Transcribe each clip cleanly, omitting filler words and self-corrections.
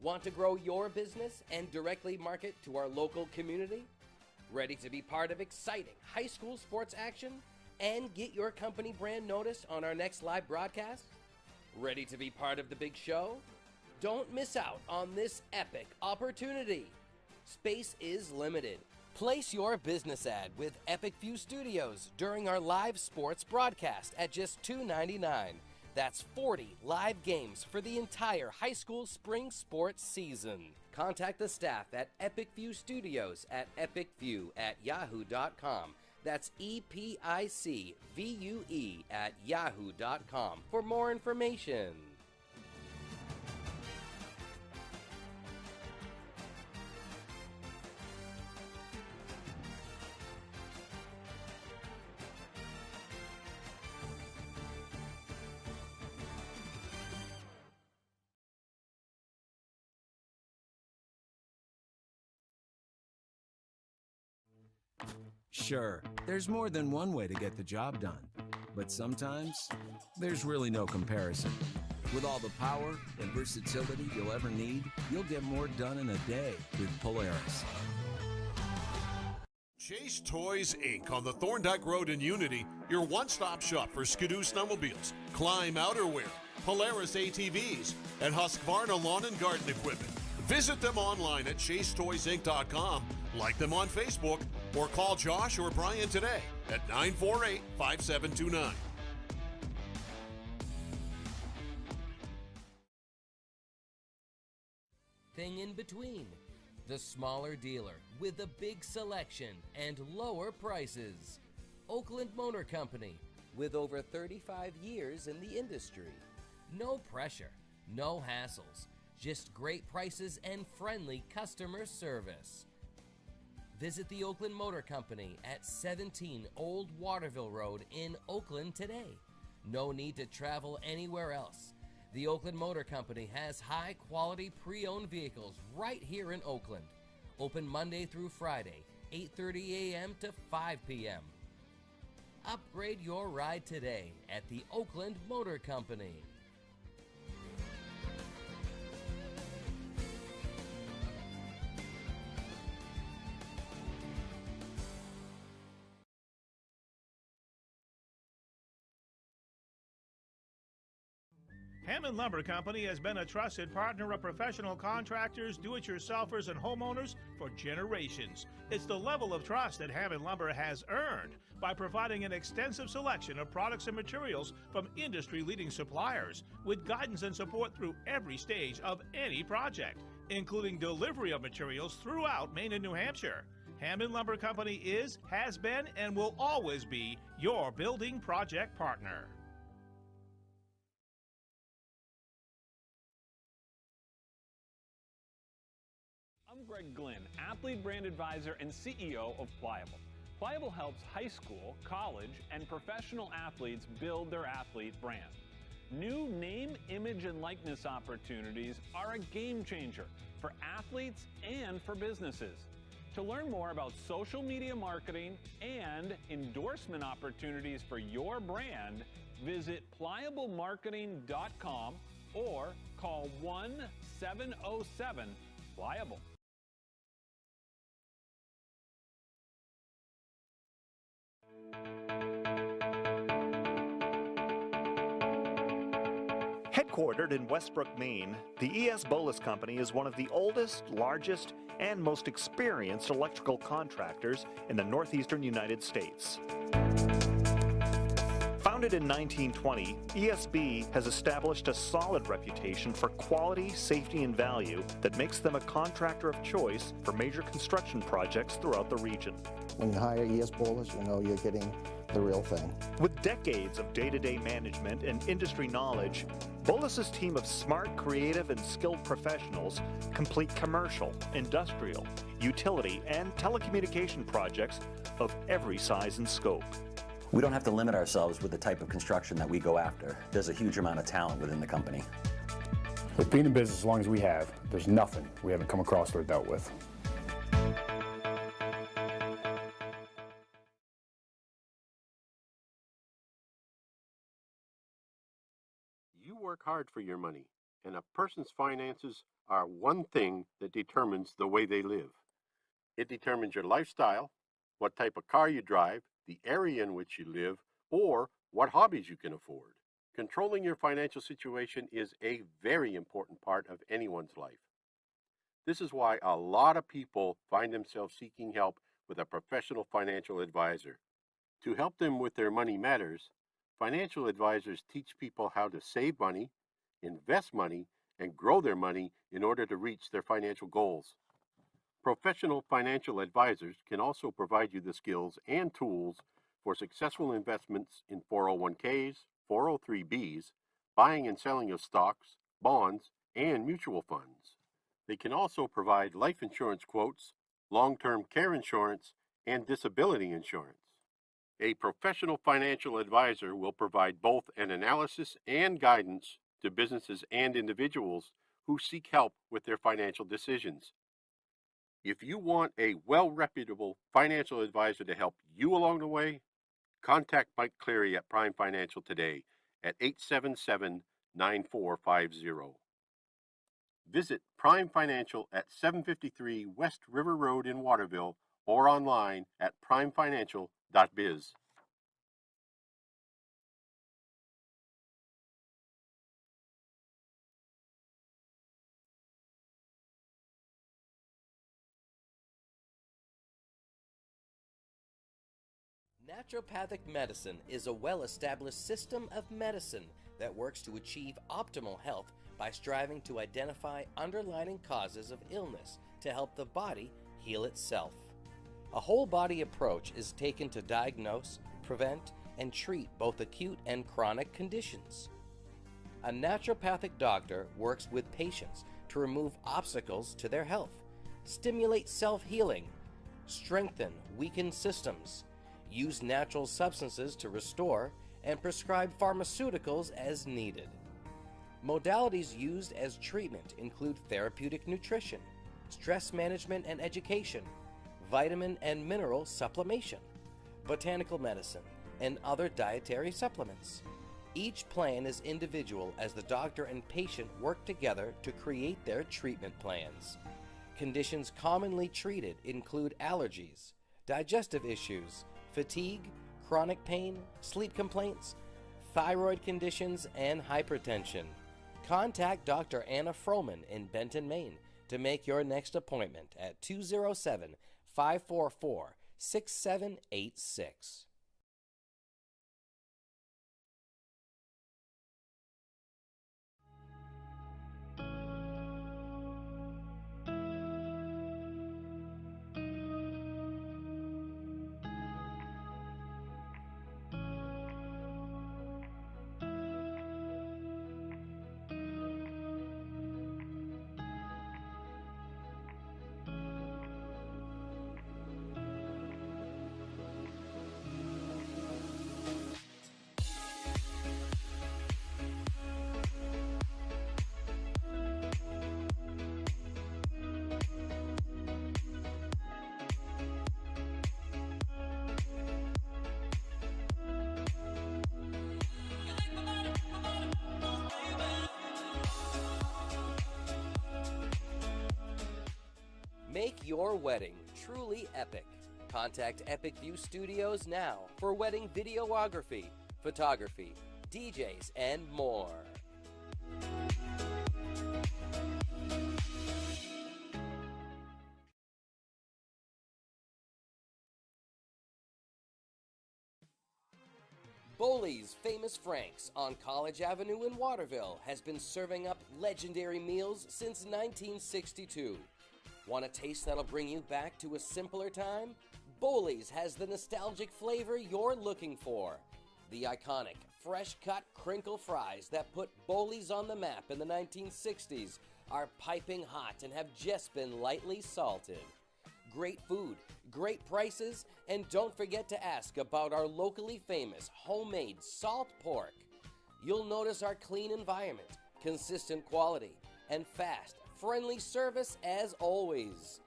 Want to grow your business and directly market to our local community? Ready to be part of exciting high school sports action and get your company brand noticed on our next live broadcast? Ready to be part of the big show? Don't miss out on this epic opportunity. Space is limited. Place your business ad with Epic View Studios during our live sports broadcast at just $2.99. That's 40 live games for the entire high school spring sports season. Contact the staff at Epic View Studios at epicview@yahoo.com. That's EPICVUE@yahoo.com for more information. Sure, there's more than one way to get the job done, but sometimes there's really no comparison. With all the power and versatility you'll ever need, you'll get more done in a day with Polaris. Chase Toys Inc. on the Thorndike Road in Unity, your one-stop shop for Skidoo snowmobiles, Climb outerwear, Polaris ATVs, and Husqvarna lawn and garden equipment. Visit them online at chasetoysinc.com, like them on Facebook, or call Josh or Brian today at 948-5729. Thing in between. The smaller dealer with a big selection and lower prices. Oakland Motor Company with over 35 years in the industry. No pressure, no hassles, just great prices and friendly customer service. Visit the Oakland Motor Company at 17 Old Waterville Road in Oakland today. No need to travel anywhere else. The Oakland Motor Company has high-quality pre-owned vehicles right here in Oakland. Open Monday through Friday, 8:30 a.m. to 5 p.m. Upgrade your ride today at the Oakland Motor Company. Hammond Lumber Company has been a trusted partner of professional contractors, do-it-yourselfers, and homeowners for generations. It's the level of trust that Hammond Lumber has earned by providing an extensive selection of products and materials from industry-leading suppliers with guidance and support through every stage of any project, including delivery of materials throughout Maine and New Hampshire. Hammond Lumber Company is, has been, and will always be your building project partner. I'm Greg Glynn, athlete brand advisor and CEO of Pliable. Pliable helps high school, college, and professional athletes build their athlete brand. New name, image, and likeness opportunities are a game changer for athletes and for businesses. To learn more about social media marketing and endorsement opportunities for your brand, visit pliablemarketing.com or call 1-707-PLIABLE. Headquartered in Westbrook, Maine, the E.S. Bolus Company is one of the oldest, largest, and most experienced electrical contractors in the northeastern United States. Founded in 1920, ESB has established a solid reputation for quality, safety, and value that makes them a contractor of choice for major construction projects throughout the region. When you hire E.S. Bolus, you know you're getting the real thing. With decades of day-to-day management and industry knowledge, Bolus's team of smart, creative, and skilled professionals complete commercial, industrial, utility, and telecommunication projects of every size and scope. We don't have to limit ourselves with the type of construction that we go after. There's a huge amount of talent within the company. With being in business as long as we have, there's nothing we haven't come across or dealt with. You work hard for your money, and a person's finances are one thing that determines the way they live. It determines your lifestyle, what type of car you drive, the area in which you live, or what hobbies you can afford. Controlling your financial situation is a very important part of anyone's life. This is why a lot of people find themselves seeking help with a professional financial advisor. To help them with their money matters, financial advisors teach people how to save money, invest money, and grow their money in order to reach their financial goals. Professional financial advisors can also provide you the skills and tools for successful investments in 401ks, 403bs, buying and selling of stocks, bonds, and mutual funds. They can also provide life insurance quotes, long-term care insurance, and disability insurance. A professional financial advisor will provide both an analysis and guidance to businesses and individuals who seek help with their financial decisions. If you want a well-reputable financial advisor to help you along the way, contact Mike Cleary at Prime Financial today at 877-9450. Visit Prime Financial at 753 West River Road in Waterville or online at primefinancial.biz. Naturopathic medicine is a well-established system of medicine that works to achieve optimal health by striving to identify underlying causes of illness to help the body heal itself. A whole-body approach is taken to diagnose, prevent, and treat both acute and chronic conditions. A naturopathic doctor works with patients to remove obstacles to their health, stimulate self-healing, strengthen weakened systems, use natural substances to restore, and prescribe pharmaceuticals as needed. Modalities used as treatment include therapeutic nutrition, stress management and education, vitamin and mineral supplementation, botanical medicine, and other dietary supplements. Each plan is individual as the doctor and patient work together to create their treatment plans. Conditions commonly treated include allergies, digestive issues, fatigue, chronic pain, sleep complaints, thyroid conditions, and hypertension. Contact Dr. Anna Froman in Benton, Maine to make your next appointment at 207-544-6786. Make your wedding truly epic. Contact Epic View Studios now for wedding videography, photography, DJs, and more. Boley's Famous Franks on College Avenue in Waterville has been serving up legendary meals since 1962. Want a taste that'll bring you back to a simpler time? Boley's has the nostalgic flavor you're looking for. The iconic, fresh-cut crinkle fries that put Boley's on the map in the 1960s are piping hot and have just been lightly salted. Great food, great prices, and don't forget to ask about our locally famous homemade salt pork. You'll notice our clean environment, consistent quality, and fast, friendly service as always.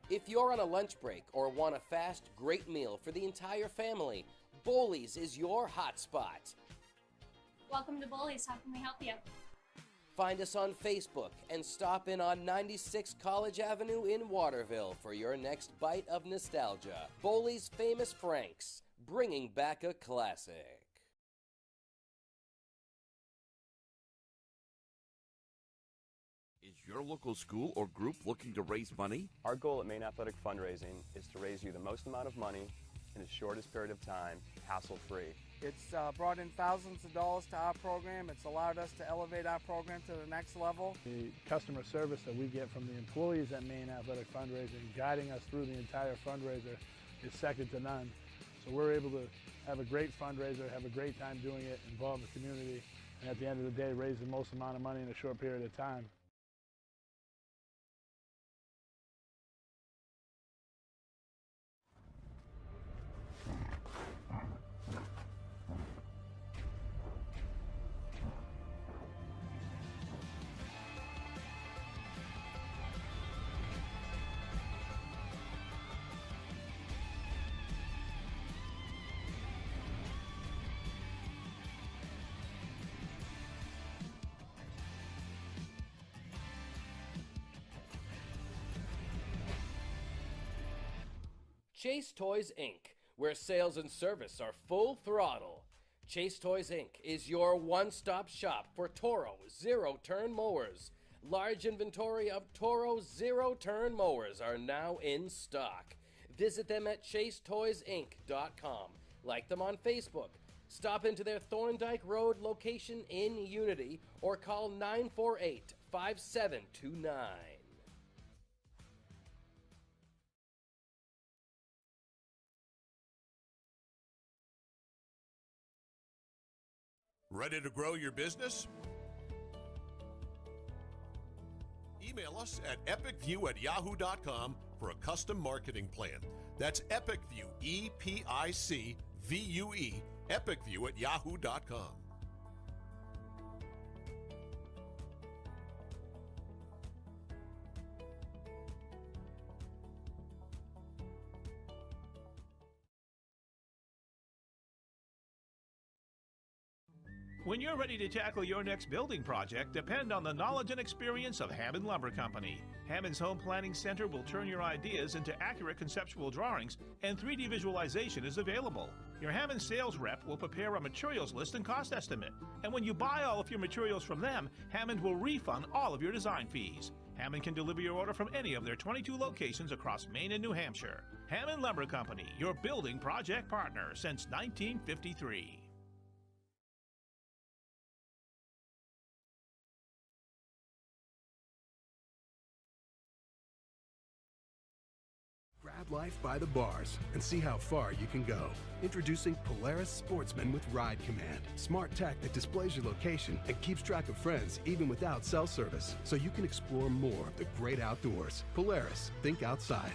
If you're on a lunch break or want a fast, great meal for the entire family, Boley's is your hotspot. Welcome to Boley's. How can we help you? Find us on Facebook and stop in on 96 College Avenue in Waterville for your next bite of nostalgia. Boley's Famous Franks, bringing back a classic. Is your local school or group looking to raise money? Our goal at Maine Athletic Fundraising is to raise you the most amount of money in the shortest period of time, hassle-free. It's brought in thousands of dollars to our program. It's allowed us to elevate our program to the next level. The customer service that we get from the employees at Maine Athletic Fundraising, guiding us through the entire fundraiser, is second to none. So we're able to have a great fundraiser, have a great time doing it, involve the community, and at the end of the day, raise the most amount of money in a short period of time. Chase Toys Inc., where sales and service are full throttle. Chase Toys Inc. is your one-stop shop for Toro zero-turn mowers. Large inventory of Toro zero-turn mowers are now in stock. Visit them at chasetoysinc.com. Like them on Facebook. Stop into their Thorndike Road location in Unity or call 948-5729. Ready to grow your business? Email us at epicview@yahoo.com for a custom marketing plan. That's epicview, EPICVUE, epicview@yahoo.com. When you're ready to tackle your next building project, depend on the knowledge and experience of Hammond Lumber Company. Hammond's Home Planning Center will turn your ideas into accurate conceptual drawings, and 3D visualization is available. Your Hammond sales rep will prepare a materials list and cost estimate. And when you buy all of your materials from them, Hammond will refund all of your design fees. Hammond can deliver your order from any of their 22 locations across Maine and New Hampshire. Hammond Lumber Company, your building project partner since 1953. Grab life by the bars and see how far you can go. Introducing Polaris Sportsman with Ride Command. Smart tech that displays your location and keeps track of friends even without cell service, so you can explore more of the great outdoors. Polaris, think outside.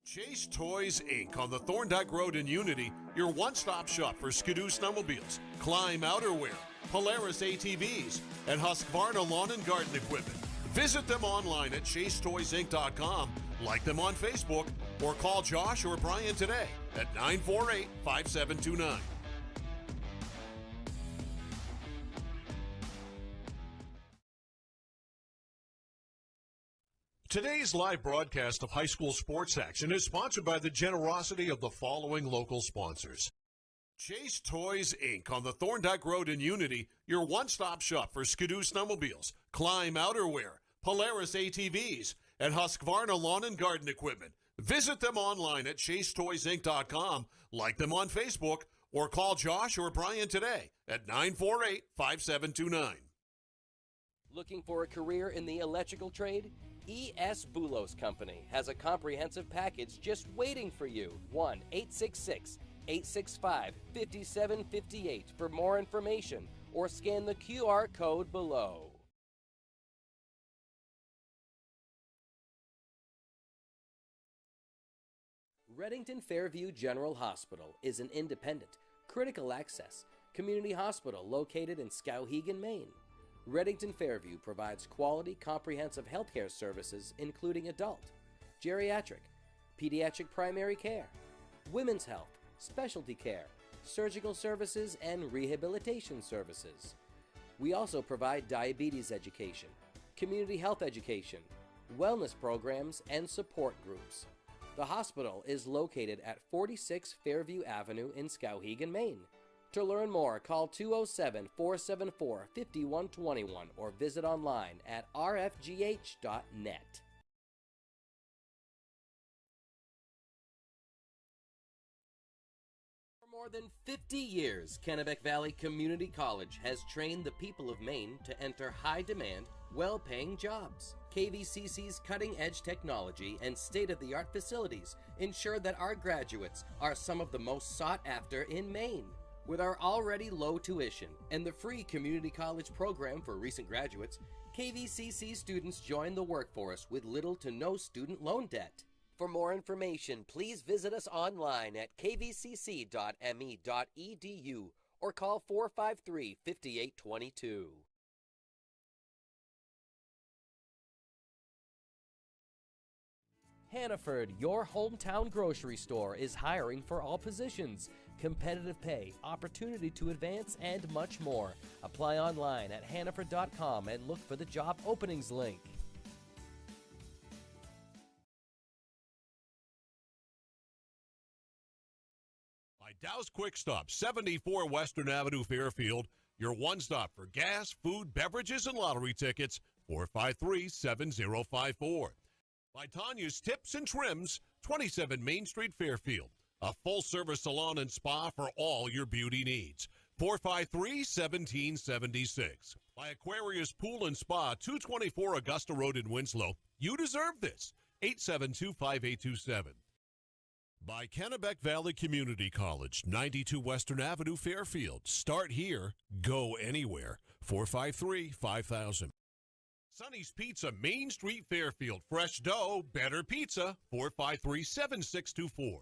Chase Toys Inc. on the Thorndike Road in Unity, your one-stop shop for Skidoo snowmobiles, Climb outerwear, Polaris ATVs, and Husqvarna lawn and garden equipment. Visit them online at chasetoysinc.com, like them on Facebook, or call Josh or Brian today at 948-5729. Today's live broadcast of high school sports action is sponsored by the generosity of the following local sponsors. Chase Toys Inc. on the Thorndike Road in Unity, your one-stop shop for Skidoo snowmobiles, Climb outerwear, Polaris ATVs, and Husqvarna lawn and garden equipment. Visit them online at chasetoysinc.com, like them on Facebook, or call Josh or Brian today at 948-5729. Looking for a career in the electrical trade? E.S. Boulos Company has a comprehensive package just waiting for you. 1-866-865-5758 for more information, or scan the QR code below. Reddington Fairview General Hospital is an independent, critical access community hospital located in Skowhegan, Maine. Reddington Fairview provides quality, comprehensive healthcare services including adult, geriatric, pediatric primary care, women's health, specialty care, surgical services, and rehabilitation services. We also provide diabetes education, community health education, wellness programs, and support groups. The hospital is located at 46 Fairview Avenue in Skowhegan, Maine. To learn more, call 207-474-5121 or visit online at rfgh.net. For more than 50 years, Kennebec Valley Community College has trained the people of Maine to enter high-demand, well-paying jobs. KVCC's cutting-edge technology and state-of-the-art facilities ensure that our graduates are some of the most sought after in Maine. With our already low tuition and the free community college program for recent graduates, KVCC students join the workforce with little to no student loan debt. For more information, please visit us online at kvcc.me.edu or call 453-5822. Hannaford, your hometown grocery store, is hiring for all positions. Competitive pay, opportunity to advance, and much more. Apply online at hannaford.com and look for the job openings link. By Dow's Quick Stop, 74 Western Avenue, Fairfield, your one stop for gas, food, beverages, and lottery tickets, 453-7054. By Tanya's Tips and Trims, 27 Main Street, Fairfield. A full-service salon and spa for all your beauty needs. 453-1776. By Aquarius Pool and Spa, 224 Augusta Road in Winslow. You deserve this. 872-5827. By Kennebec Valley Community College, 92 Western Avenue, Fairfield. Start here, go anywhere. 453-5000. Sonny's Pizza, Main Street, Fairfield. Fresh dough, better pizza. 453-7624.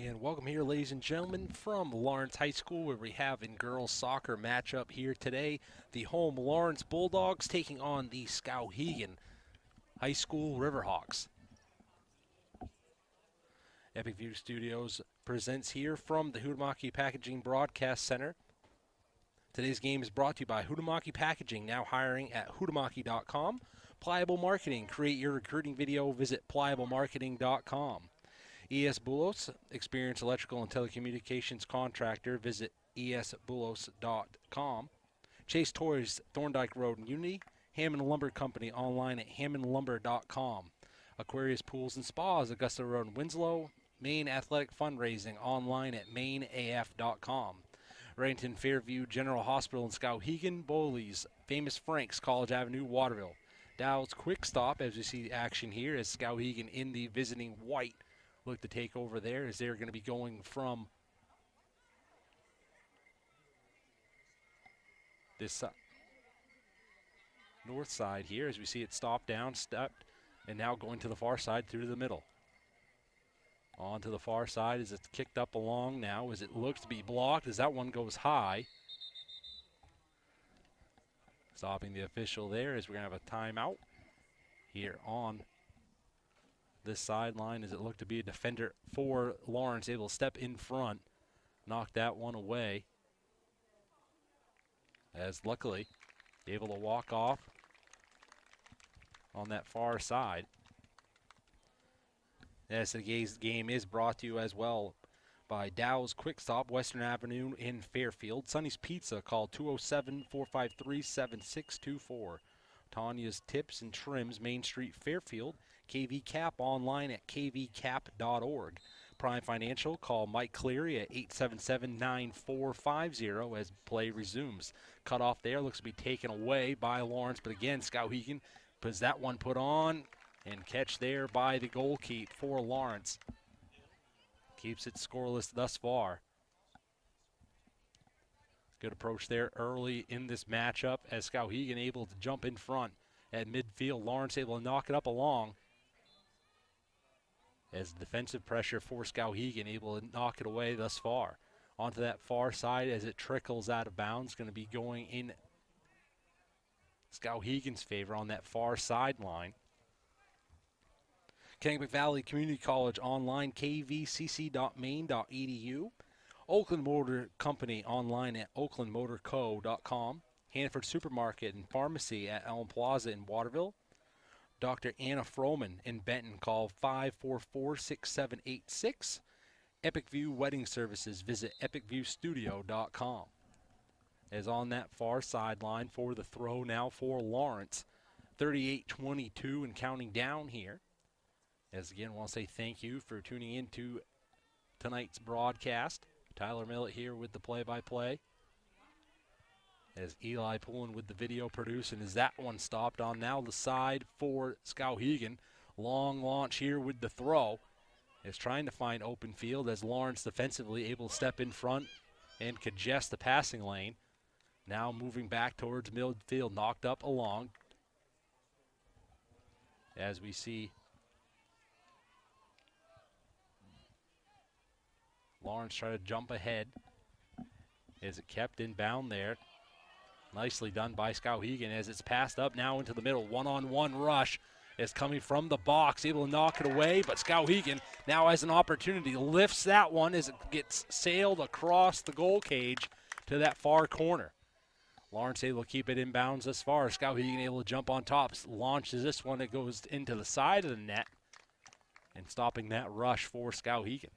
And welcome here, ladies and gentlemen, from Lawerence High School, where we have a girls soccer matchup here today. The home Lawerence Bulldogs taking on the Skowhegan High School Riverhawks. Epic View Studios presents here from the Huhtamaki Packaging Broadcast Center. Today's game is brought to you by Huhtamaki Packaging, now hiring at huhtamaki.com. Pliable Marketing, create your recruiting video, visit pliablemarketing.com. ES Bulos, experienced electrical and telecommunications contractor, visit esbulos.com. Chase Toys, Thorndike Road in Unity. Hammond Lumber Company, online at hammondlumber.com. Aquarius Pools and Spas, Augusta Road in Winslow. Maine Athletic Fundraising, online at mainaf.com. Reddington Fairview General Hospital in Skowhegan. Bowley's, Famous Frank's, College Avenue, Waterville. Dow's Quick Stop, as we see the action here, as Skowhegan in the visiting white look to take over there, as they're going to be going from this north side here, as we see it stop down, stepped, and now going to the far side through the middle. On to the far side as it's kicked up along now, as it looks to be blocked, as that one goes high. Stopping the official there, as we're going to have a timeout here on this sideline, as it looked to be a defender for Lawerence, able to step in front, knock that one away, as luckily able to walk off on that far side. As the game is brought to you as well by Dow's Quick Stop, Western Avenue in Fairfield. Sonny's Pizza, call 207-453-7624. Tanya's Tips and Trims, Main Street, Fairfield. KV Cap, online at kvcap.org. Prime Financial, call Mike Cleary at 877-9450 as play resumes. Cut off there, looks to be taken away by Lawerence, but again, Skowhegan puts that one put on, and catch there by the goalkeeper for Lawerence. Keeps it scoreless thus far. Good approach there early in this matchup, as Skowhegan able to jump in front at midfield. Lawerence able to knock it up along, as defensive pressure for Skowhegan able to knock it away thus far. Onto that far side as it trickles out of bounds. Going to be going in Skowhegan's favor on that far sideline. Kennebec Valley Community College, online, kvcc.maine.edu. Oakland Motor Company, online at oaklandmotorco.com. Hanford Supermarket and Pharmacy at Elm Plaza in Waterville. Dr. Anna Froman in Benton, call 544-6786. Epic View Wedding Services, visit epicviewstudio.com. As on that far sideline for the throw now for Lawerence. 38-22 and counting down here. As again, I want to say thank you for tuning in to tonight's broadcast. Tyler Millett here with the play-by-play. As Eli pulling with the video producing, as that one stopped on now the side for Skowhegan. Long launch here with the throw. Is trying to find open field, as Lawerence defensively able to step in front and congest the passing lane. Now moving back towards midfield, knocked up along. As we see Lawerence try to jump ahead. Is it kept in bound there? Nicely done by Skowhegan as it's passed up now into the middle. One-on-one rush is coming from the box, able to knock it away, but Skowhegan now has an opportunity, lifts that one as it gets sailed across the goal cage to that far corner. Lawerence able to keep it in bounds this far. Skowhegan able to jump on top, launches this one that goes into the side of the net, and stopping that rush for Skowhegan.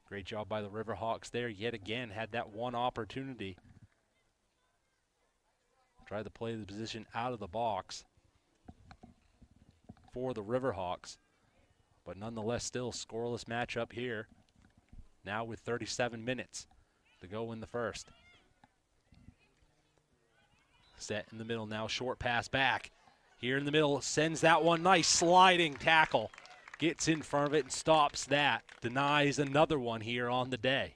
Great job by the Riverhawks there yet again. Had that one opportunity. Tried to play the position out of the box for the Riverhawks. But nonetheless, still scoreless matchup here. Now with 37 minutes to go in the first. Set in the middle now, short pass back. Here in the middle, sends that one, nice sliding tackle. Gets in front of it and stops that. Denies another one here on the day.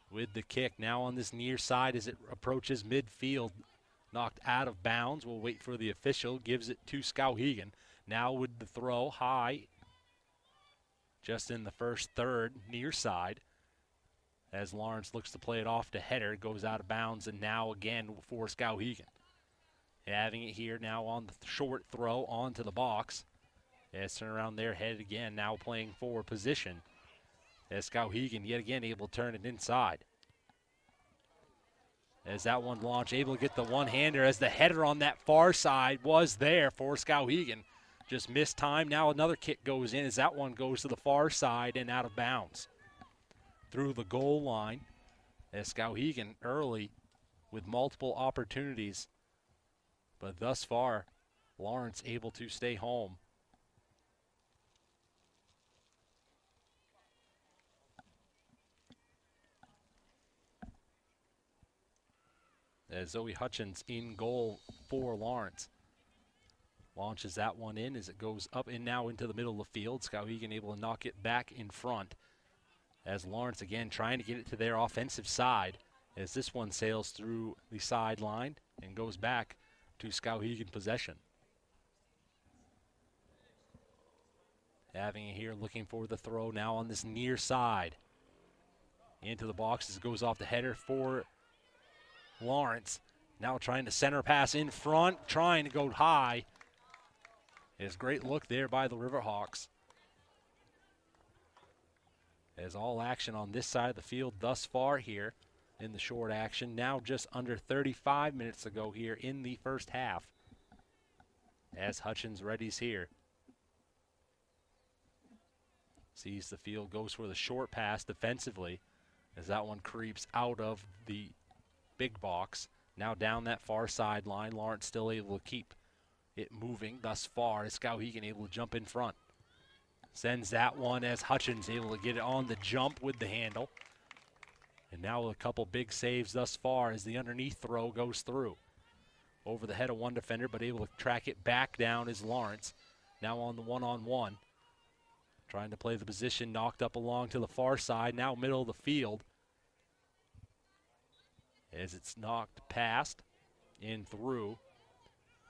With the kick now on this near side as it approaches midfield. Knocked out of bounds. We'll wait for the official. Gives it to Skowhegan. Now with the throw high, just in the first third, near side, as Lawerence looks to play it off to header, goes out of bounds, and now again for Skowhegan. Having it here now on the short throw onto the box. As turn around there, headed again, now playing forward position. As Skowhegan yet again able to turn it inside. As that one launched, able to get the one-hander as the header on that far side was there for Skowhegan. Just missed time. Now another kick goes in as that one goes to the far side and out of bounds. Through the goal line as Skowhegan early with multiple opportunities. But thus far, Lawerence able to stay home. As Zoe Hutchins in goal for Lawerence. Launches that one in as it goes up and now into the middle of the field. Skowhegan able to knock it back in front. As Lawerence again trying to get it to their offensive side. As this one sails through the sideline and goes back to Skowhegan possession. Having it here, looking for the throw now on this near side. Into the box as it goes off the header for Lawerence. Now trying to center pass in front, trying to go high. It's a great look there by the Riverhawks. As all action on this side of the field thus far here in the short action. Now just under 35 minutes to go here in the first half. As Hutchins readies here. Sees the field, goes for the short pass defensively as that one creeps out of the big box. Now down that far sideline. Lawerence still able to keep it moving thus far as Skowhegan able to jump in front. Sends that one as Hutchins able to get it on the jump with the handle. And now with a couple big saves thus far as the underneath throw goes through. Over the head of one defender, but able to track it back down is Lawerence. Now on the one-on-one. Trying to play the position, knocked up along to the far side, now middle of the field. As it's knocked past, in through.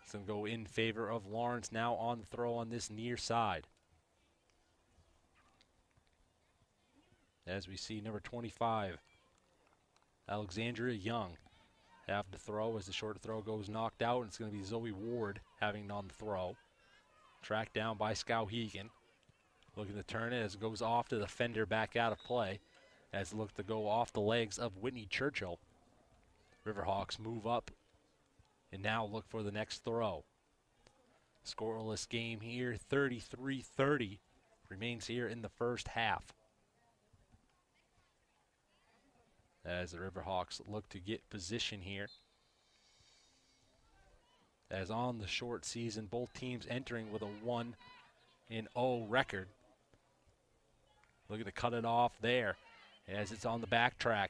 It's going to go in favor of Lawerence now on the throw on this near side. As we see number 25, Alexandria Young, have the throw as the short throw goes knocked out, and it's going to be Zoe Ward having it on the throw. Tracked down by Skowhegan. Looking to turn it as it goes off to the fender back out of play. As it looked to go off the legs of Whitney Churchill. Riverhawks move up and now look for the next throw. Scoreless game here, 33-30. Remains here in the first half. As the Riverhawks look to get position here. As on the short season, both teams entering with a 1-0 record. Looking to cut it off there as it's on the backtrack.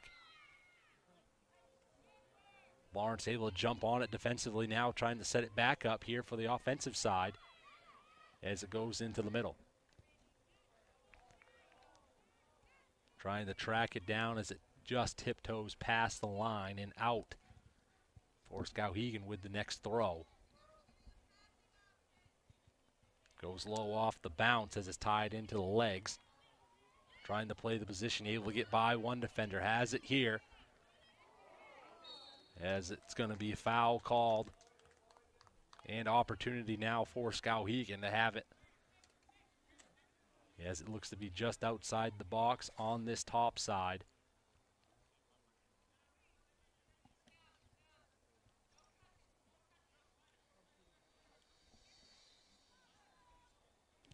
Lawerence able to jump on it defensively now, trying to set it back up here for the offensive side as it goes into the middle. Trying to track it down as it just tiptoes past the line and out for Skowhegan with the next throw. Goes low off the bounce as it's tied into the legs. Trying to play the position, able to get by one defender. Has it here. As it's going to be a foul called. And opportunity now for Skowhegan to have it. As it looks to be just outside the box on this top side.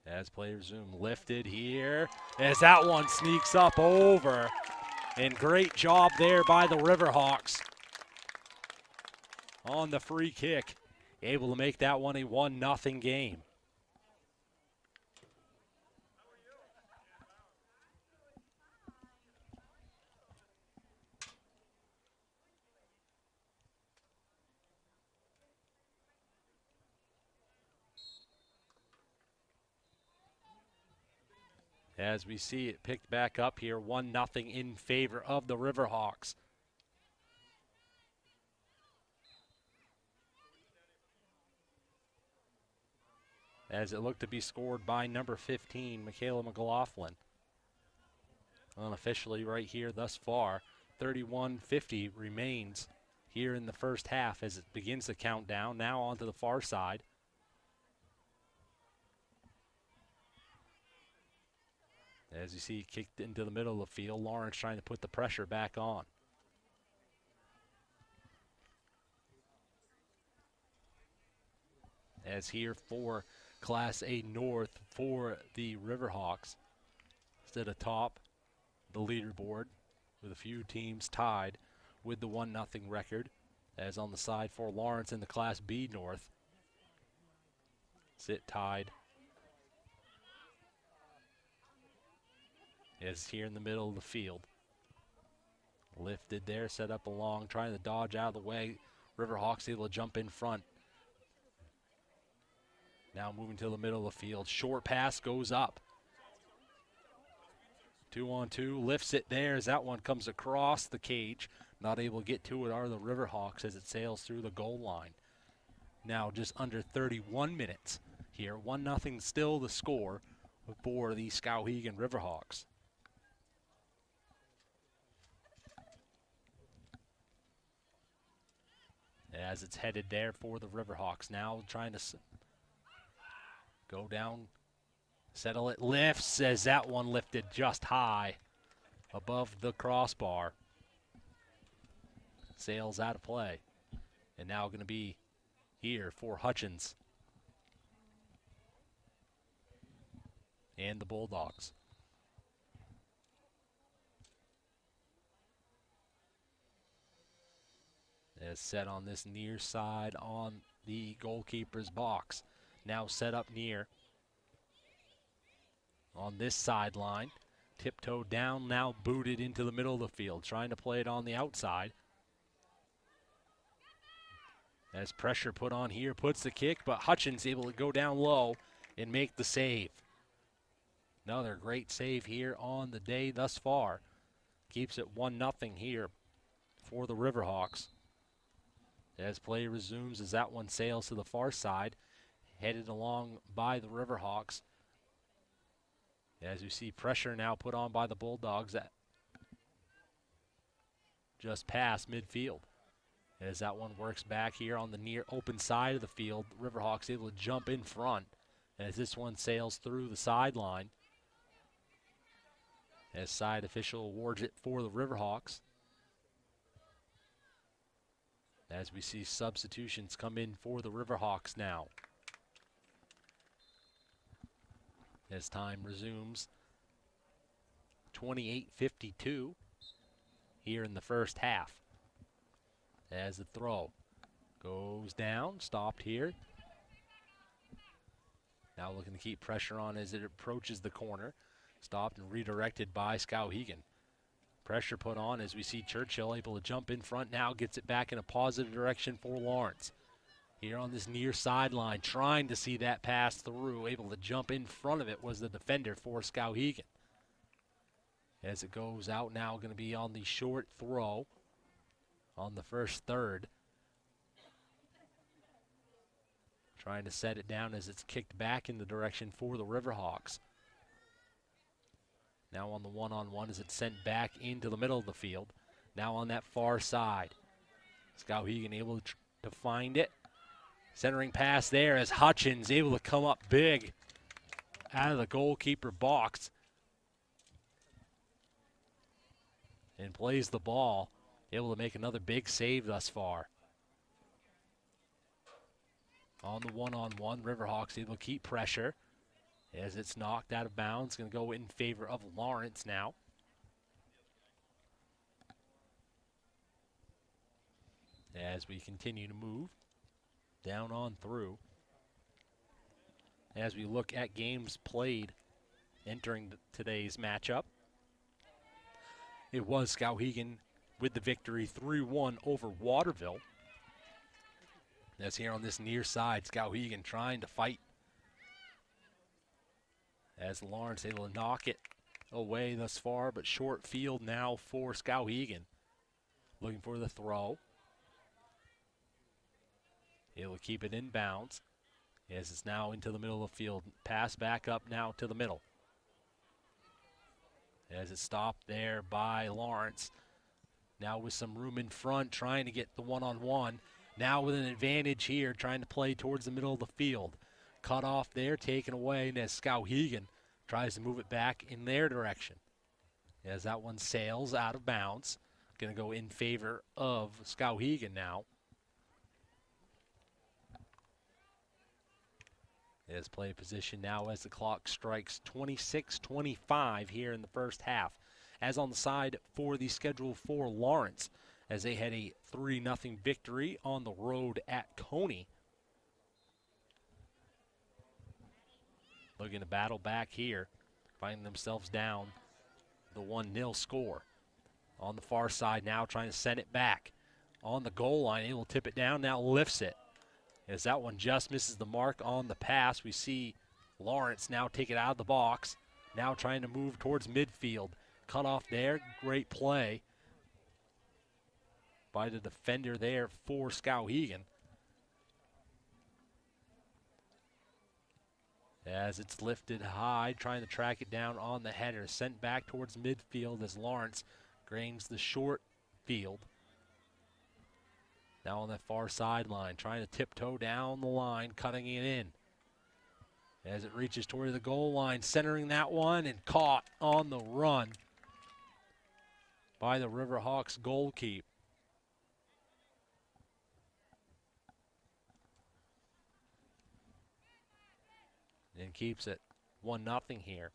As play resume, lifted here. As that one sneaks up over. And great job there by the Riverhawks. On the free kick. Able to make that one a 1-0 game. As we see it picked back up here, 1-0 in favor of the Riverhawks. as it looked to be scored by number 15, Michaela McLaughlin. Unofficially right here thus far, 31:50 remains here in the first half as it begins to count down. Now onto the far side. As you see, kicked into the middle of the field. Lawerence trying to put the pressure back on. As here for Class A North for the Riverhawks. Stood atop the leaderboard with a few teams tied with the 1-0 record. As on the side for Lawerence in the Class B North. Sit tied. As here in the middle of the field. Lifted there, set up along, trying to dodge out of the way. Riverhawks able to jump in front. Now moving to the middle of the field. Short pass goes up. 2-on-2, lifts it there as that one comes across the cage. Not able to get to it are the Riverhawks as it sails through the goal line. Now just under 31 minutes here. 1-0 still the score for the Skowhegan Riverhawks. As it's headed there for the Riverhawks. Now trying to go down, settle it, lifts as that one lifted just high above the crossbar. Sails out of play. And now going to be here for Hutchins and the Bulldogs. As set on this near side on the goalkeeper's box. Now set up near on this sideline. Tiptoed down, now booted into the middle of the field. Trying to play it on the outside. As pressure put on here, puts the kick, but Hutchins able to go down low and make the save. Another great save here on the day thus far. Keeps it 1-0 here for the Riverhawks. As play resumes as that one sails to the far side. Headed along by the Riverhawks. As you see pressure now put on by the Bulldogs that just past midfield. As that one works back here on the near open side of the field, Riverhawks able to jump in front as this one sails through the sideline. As side official awards it for the Riverhawks. As we see substitutions come in for the Riverhawks now. As time resumes, 28:52 here in the first half. As the throw goes down, stopped here. Now looking to keep pressure on as it approaches the corner. Stopped and redirected by Skowhegan. Pressure put on as we see Churchill able to jump in front now, gets it back in a positive direction for Lawerence. Here on this near sideline, trying to see that pass through, able to jump in front of it was the defender for Skowhegan. As it goes out now, going to be on the short throw on the first third. Trying to set it down as it's kicked back in the direction for the Riverhawks. Now on the one-on-one as it's sent back into the middle of the field. Now on that far side. Skowhegan able to find it. Centering pass there as Hutchins able to come up big out of the goalkeeper box. And plays the ball. Able to make another big save thus far. On the one-on-one, Riverhawks able to keep pressure. As it's knocked out of bounds, going to go in favor of Lawerence now. As we continue to move down on through. As we look at games played entering today's matchup. It was Skowhegan with the victory 3-1 over Waterville. As here on this near side, Skowhegan trying to fight. As Lawerence able to knock it away thus far, but short field now for Skowhegan. Looking for the throw. Able to keep it in bounds. As it's now into the middle of the field. Pass back up now to the middle. As it's stopped there by Lawerence. Now with some room in front, trying to get the one-on-one. Now with an advantage here, trying to play towards the middle of the field. Cut off there, taken away, and as Skowhegan tries to move it back in their direction. As that one sails out of bounds. Going to go in favor of Skowhegan now. As play position now as the clock strikes 26:25 here in the first half. As on the side for the schedule for Lawerence, as they had a 3-0 victory on the road at Coney. Looking to battle back here, finding themselves down the 1-0 score. On the far side now, trying to send it back. On the goal line, able to tip it down, now lifts it. As that one just misses the mark on the pass, we see Lawerence now take it out of the box. Now trying to move towards midfield. Cut off there, great play by the defender there for Skowhegan. As it's lifted high, trying to track it down on the header. Sent back towards midfield as Lawerence grains the short field. Now on that far sideline, trying to tiptoe down the line, cutting it in. As it reaches toward the goal line, centering that one and caught on the run by the Riverhawks goalkeeper. And keeps it 1-0 here.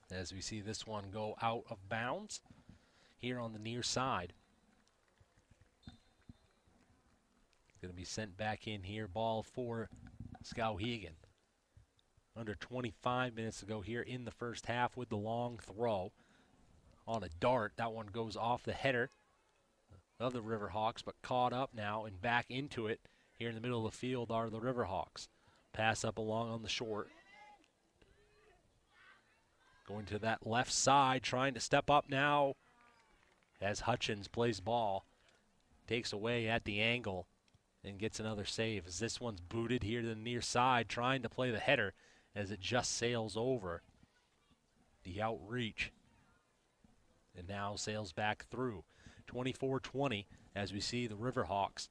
As we see this one go out of bounds here on the near side. Going to be sent back in here. Ball for Skowhegan. Under 25 minutes to go here in the first half with the long throw on a dart. That one goes off the header of the Riverhawks, but caught up now and back into it. Here in the middle of the field are the Riverhawks. Pass up along on the short. Going to that left side, trying to step up now as Hutchins plays ball. Takes away at the angle and gets another save. As this one's booted here to the near side, trying to play the header as it just sails over the outreach. And now sails back through. 24-20 as we see the Riverhawks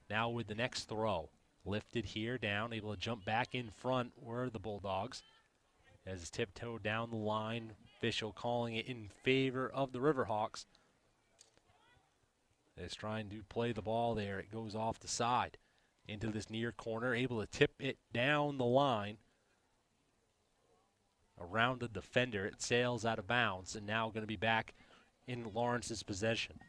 now with the next throw. Lifted here down, able to jump back in front were the Bulldogs. As it's tiptoed down the line, official calling it in favor of the Riverhawks. It's trying to play the ball there. It goes off the side into this near corner, able to tip it down the line. Around the defender, it sails out of bounds and now going to be back in Lawrence's possession.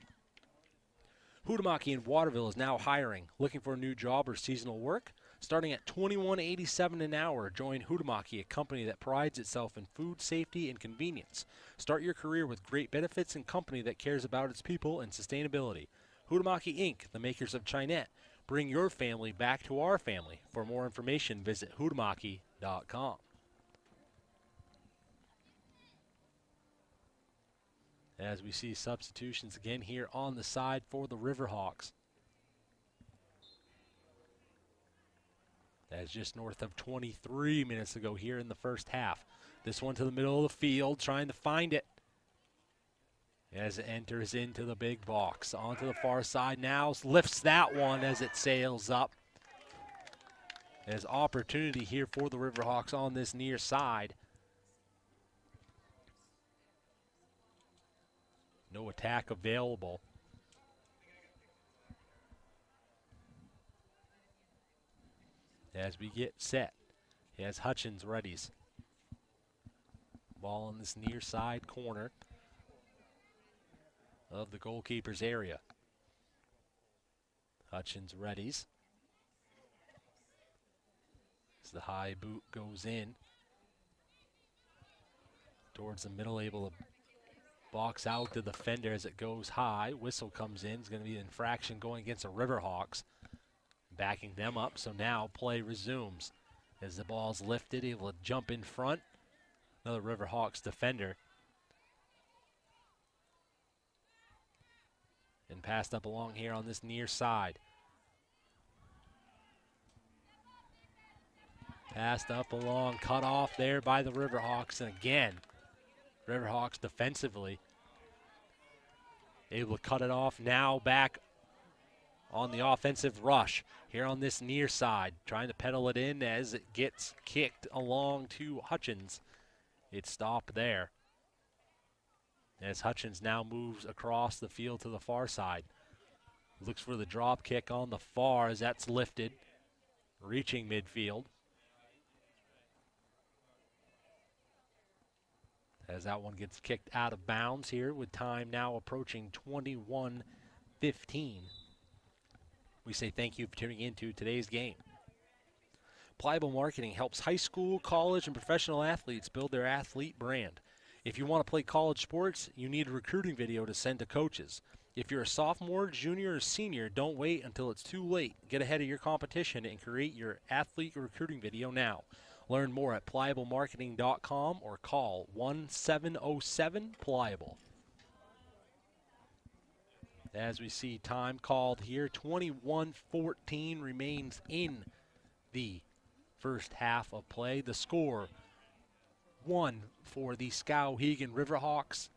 Huhtamaki in Waterville is now hiring. Looking for a new job or seasonal work? Starting at $21.87 an hour, join Huhtamaki, a company that prides itself in food safety and convenience. Start your career with great benefits and company that cares about its people and sustainability. Huhtamaki Inc., the makers of Chinette. Bring your family back to our family. For more information, visit huhtamaki.com. As we see substitutions again here on the side for the Riverhawks. That's just north of 23 minutes to go here in the first half. This one to the middle of the field, trying to find it. As it enters into the big box. Onto the far side now, lifts that one as it sails up. There's opportunity here for the Riverhawks on this near side. No attack available. As we get set, as Hutchins readies. Ball in this near side corner of the goalkeeper's area. Hutchins readies. As the high boot goes in towards the middle, able to box out the defender as it goes high. Whistle comes in. It's going to be an infraction going against the Riverhawks. Backing them up, so now play resumes. As the ball's lifted, able to jump in front. Another Riverhawks defender. And passed up along here on this near side. Passed up along, cut off there by the Riverhawks. And again, Riverhawks defensively able to cut it off. Now back on the offensive rush here on this near side, trying to pedal it in as it gets kicked along to Hutchins. It stopped there as Hutchins now moves across the field to the far side. Looks for the drop kick on the far as that's lifted, reaching midfield. As that one gets kicked out of bounds here with time now approaching 21:15. We say thank you for tuning into today's game. Pliable Marketing helps high school, college, and professional athletes build their athlete brand. If you want to play college sports, you need a recruiting video to send to coaches. If you're a sophomore, junior, or senior, don't wait until it's too late. Get ahead of your competition and create your athlete recruiting video now. Learn more at pliablemarketing.com or call 1-707-PLIABLE. As we see time called here, 21-14 remains in the first half of play. The score, 1 for the Skowhegan Riverhawks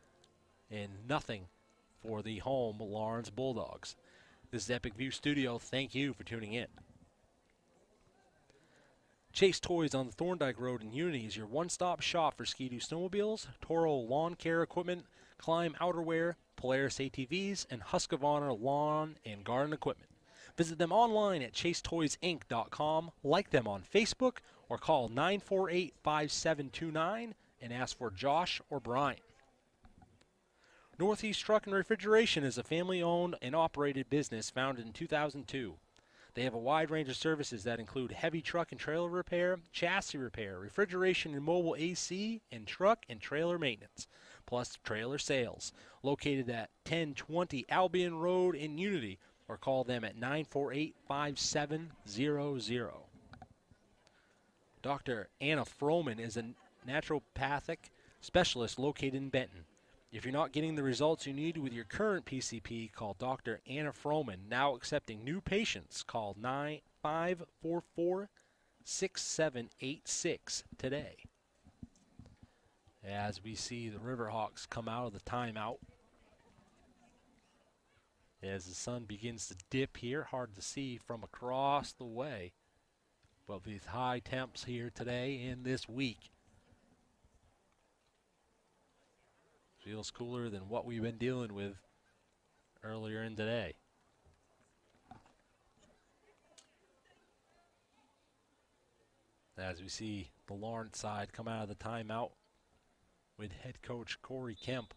and nothing for the home Lawerence Bulldogs. This is Epic View Studio. Thank you for tuning in. Chase Toys on the Thorndike Road in Unity is your one-stop shop for Ski-Doo snowmobiles, Toro lawn care equipment, Climb outerwear, Polaris ATVs, and Husqvarna lawn and garden equipment. Visit them online at chasetoysinc.com, like them on Facebook, or call 948-5729 and ask for Josh or Brian. Northeast Truck and Refrigeration is a family-owned and operated business founded in 2002. They have a wide range of services that include heavy truck and trailer repair, chassis repair, refrigeration and mobile AC, and truck and trailer maintenance, plus trailer sales. Located at 1020 Albion Road in Unity, or call them at 948-5700. Dr. Anna Froman is a naturopathic specialist located in Benton. If you're not getting the results you need with your current PCP, call Dr. Anna Froman. Now accepting new patients. Call 544-6786 today. As we see the Riverhawks come out of the timeout. As the sun begins to dip here, hard to see from across the way. But these high temps here today and this week. Feels cooler than what we've been dealing with earlier in today. As we see the Lawerence side come out of the timeout with head coach Corey Kemp.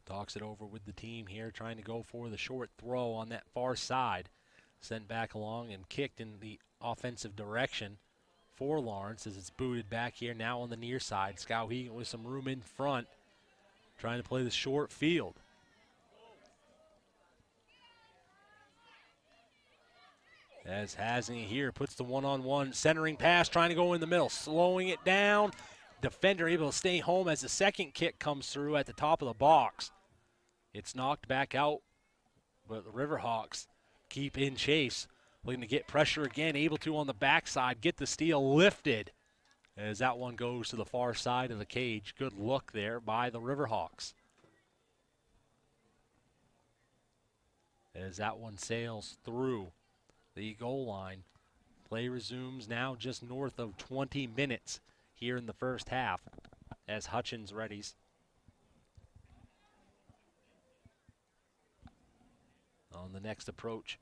Talks it over with the team here, trying to go for the short throw on that far side. Sent back along and kicked in the offensive direction for Lawerence as it's booted back here now on the near side. Skowhegan with some room in front, trying to play the short field. As Hasney here puts the one-on-one centering pass, trying to go in the middle, slowing it down. Defender able to stay home as the second kick comes through at the top of the box. It's knocked back out, but the Riverhawks keep in chase. Looking to get pressure again, able to on the backside, get the steal lifted as that one goes to the far side of the cage. Good look there by the Riverhawks. As that one sails through the goal line. Play resumes now just north of 20 minutes here in the first half as Hutchins readies. On the next approach.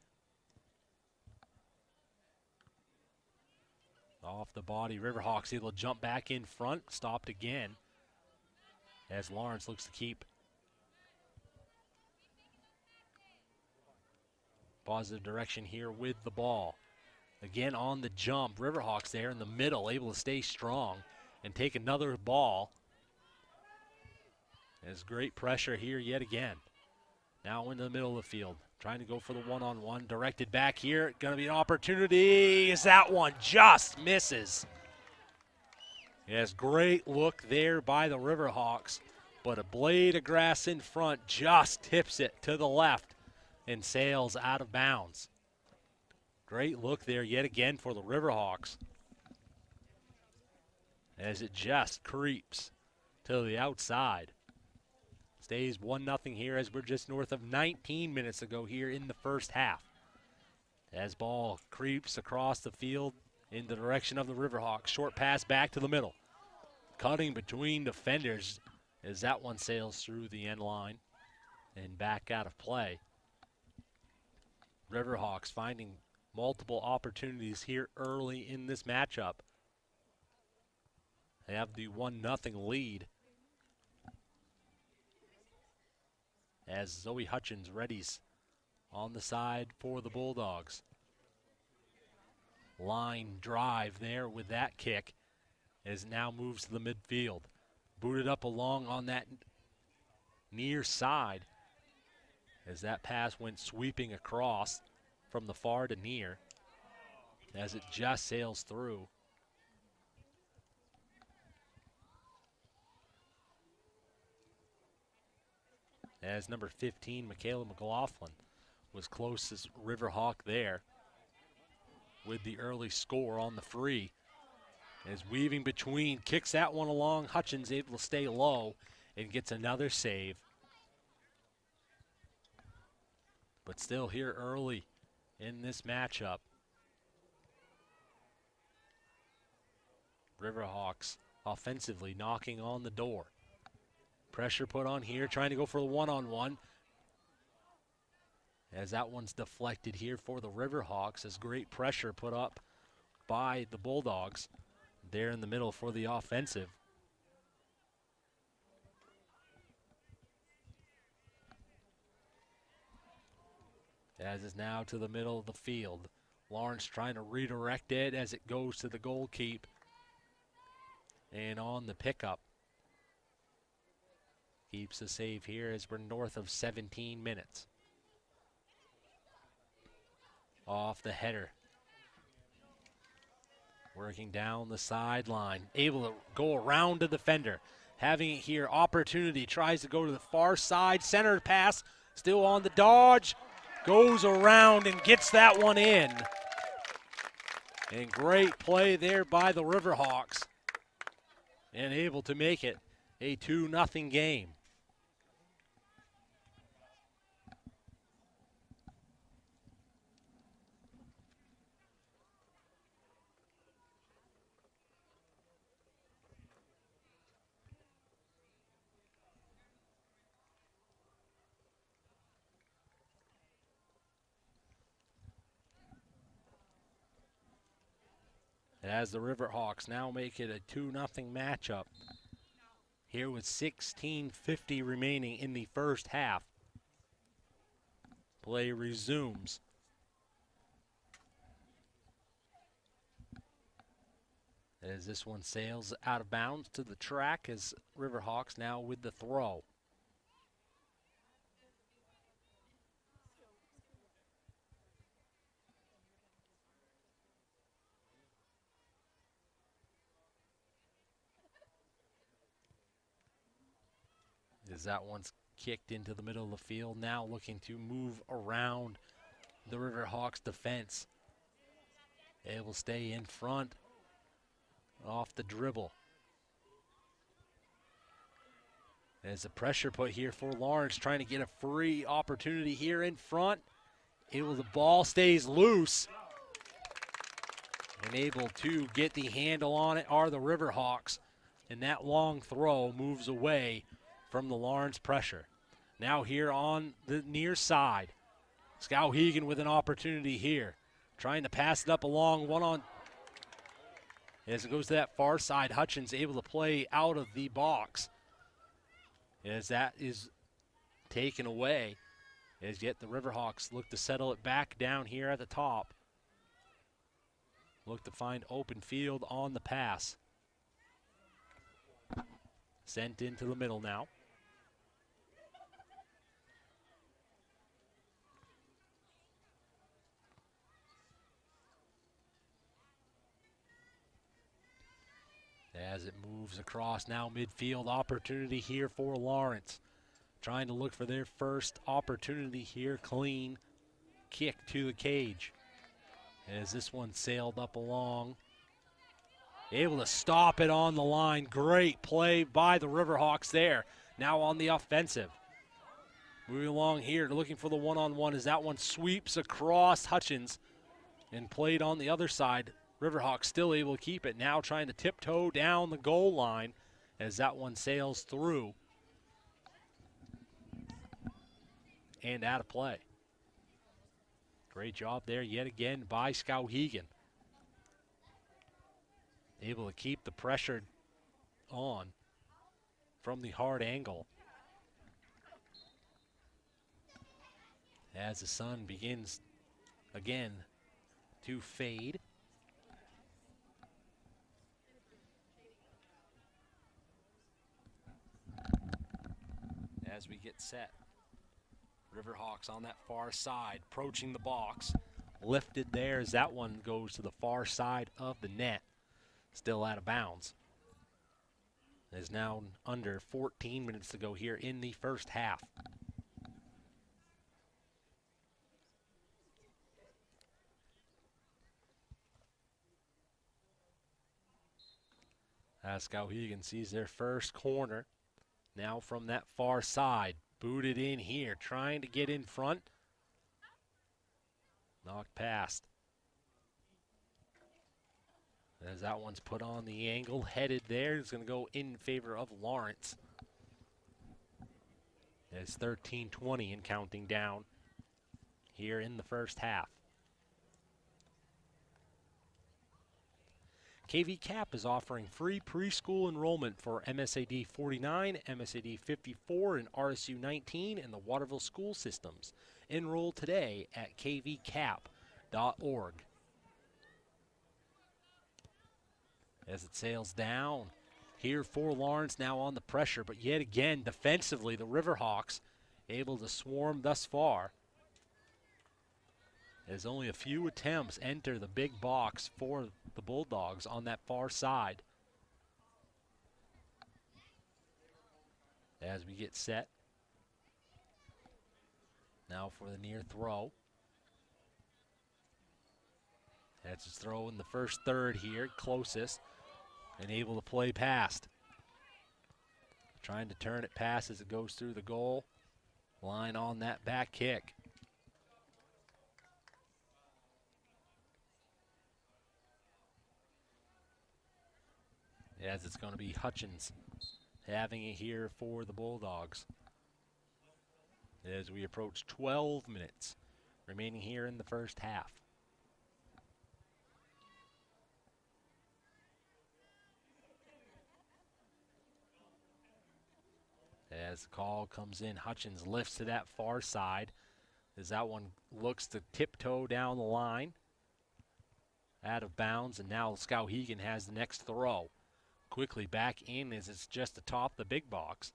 Off the body, Riverhawks able to jump back in front, stopped again as Lawerence looks to keep positive direction here with the ball. Again on the jump, Riverhawks there in the middle, able to stay strong and take another ball. There's great pressure here yet again. Now into the middle of the field. Trying to go for the one-on-one, directed back here. Gonna be an opportunity. Is that one just misses? Yes, great look there by the Riverhawks, but a blade of grass in front just tips it to the left and sails out of bounds. Great look there yet again for the Riverhawks as it just creeps to the outside. Stays 1-0 here as we're just north of 19 minutes to go here in the first half. As ball creeps across the field in the direction of the Riverhawks. Short pass back to the middle. Cutting between defenders as that one sails through the end line and back out of play. Riverhawks finding multiple opportunities here early in this matchup. They have the 1-0 lead as Zoe Hutchins readies on the side for the Bulldogs. Line drive there with that kick as it now moves to the midfield. Booted up along on that near side as that pass went sweeping across from the far to near as it just sails through. As number 15, Michaela McLaughlin, was closest Riverhawk there with the early score on the free. As weaving between, kicks that one along. Hutchins able to stay low and gets another save. But still here early in this matchup. Riverhawks offensively knocking on the door. Pressure put on here, trying to go for the one-on-one. As that one's deflected here for the Riverhawks, as great pressure put up by the Bulldogs there in the middle for the offensive. As is now to the middle of the field. Lawerence trying to redirect it as it goes to the goal keep. And on the pickup. Keeps the save here as we're north of 17 minutes. Off the header. Working down the sideline. Able to go around the defender. Having it here. Opportunity. Tries to go to the far side. Center pass. Still on the dodge. Goes around and gets that one in. And great play there by the Riverhawks. And able to make it a 2-0 game. As the Riverhawks now make it a 2-0 matchup. Here with 16:50 remaining in the first half. Play resumes. As this one sails out of bounds to the track as Riverhawks now with the throw. As that one's kicked into the middle of the field, now looking to move around the Riverhawks defense. Able to stay in front off the dribble. As the pressure put here for Lawerence, trying to get a free opportunity here in front. The ball stays loose. And able to get the handle on it are the Riverhawks. And that long throw moves away from the Lawerence pressure. Now here on the near side. Skowhegan with an opportunity here. Trying to pass it up along one on. As it goes to that far side, Hutchins able to play out of the box. As that is taken away. As yet the Riverhawks look to settle it back down here at the top. Look to find open field on the pass. Sent into the middle now. As it moves across now midfield, opportunity here for Lawerence. Trying to look for their first opportunity here, clean kick to the cage. As this one sailed up along. Able to stop it on the line. Great play by the Riverhawks there. Now on the offensive. Moving along here, looking for the one-on-one as that one sweeps across Hutchins and played on the other side. Riverhawks still able to keep it. Now trying to tiptoe down the goal line as that one sails through and out of play. Great job there yet again by Skowhegan. Able to keep the pressure on from the hard angle. As the sun begins again to fade. As we get set. Riverhawks on that far side, approaching the box. Lifted there as that one goes to the far side of the net. Still out of bounds. There's now under 14 minutes to go here in the first half. As Skowhegan sees their first corner. Now from that far side. Booted in here, trying to get in front. Knocked past. As that one's put on the angle, headed there. It's going to go in favor of Lawerence. It's 13:20 and counting down here in the first half. KV Cap is offering free preschool enrollment for MSAD 49, MSAD 54, and RSU 19 in the Waterville school systems. Enroll today at kvcap.org. As it sails down here for Lawerence, now on the pressure, but yet again defensively the Riverhawks able to swarm thus far. As only a few attempts enter the big box for the Bulldogs on that far side. As we get set. Now for the near throw. That's his throw in the first third here, closest, and able to play past. Trying to turn it past as it goes through the goal line on that back kick. As it's going to be Hutchins having it here for the Bulldogs. As we approach 12 minutes remaining here in the first half. As the call comes in, Hutchins lifts to that far side as that one looks to tiptoe down the line. Out of bounds, and now Skowhegan has the next throw. Quickly back in as it's just atop the big box.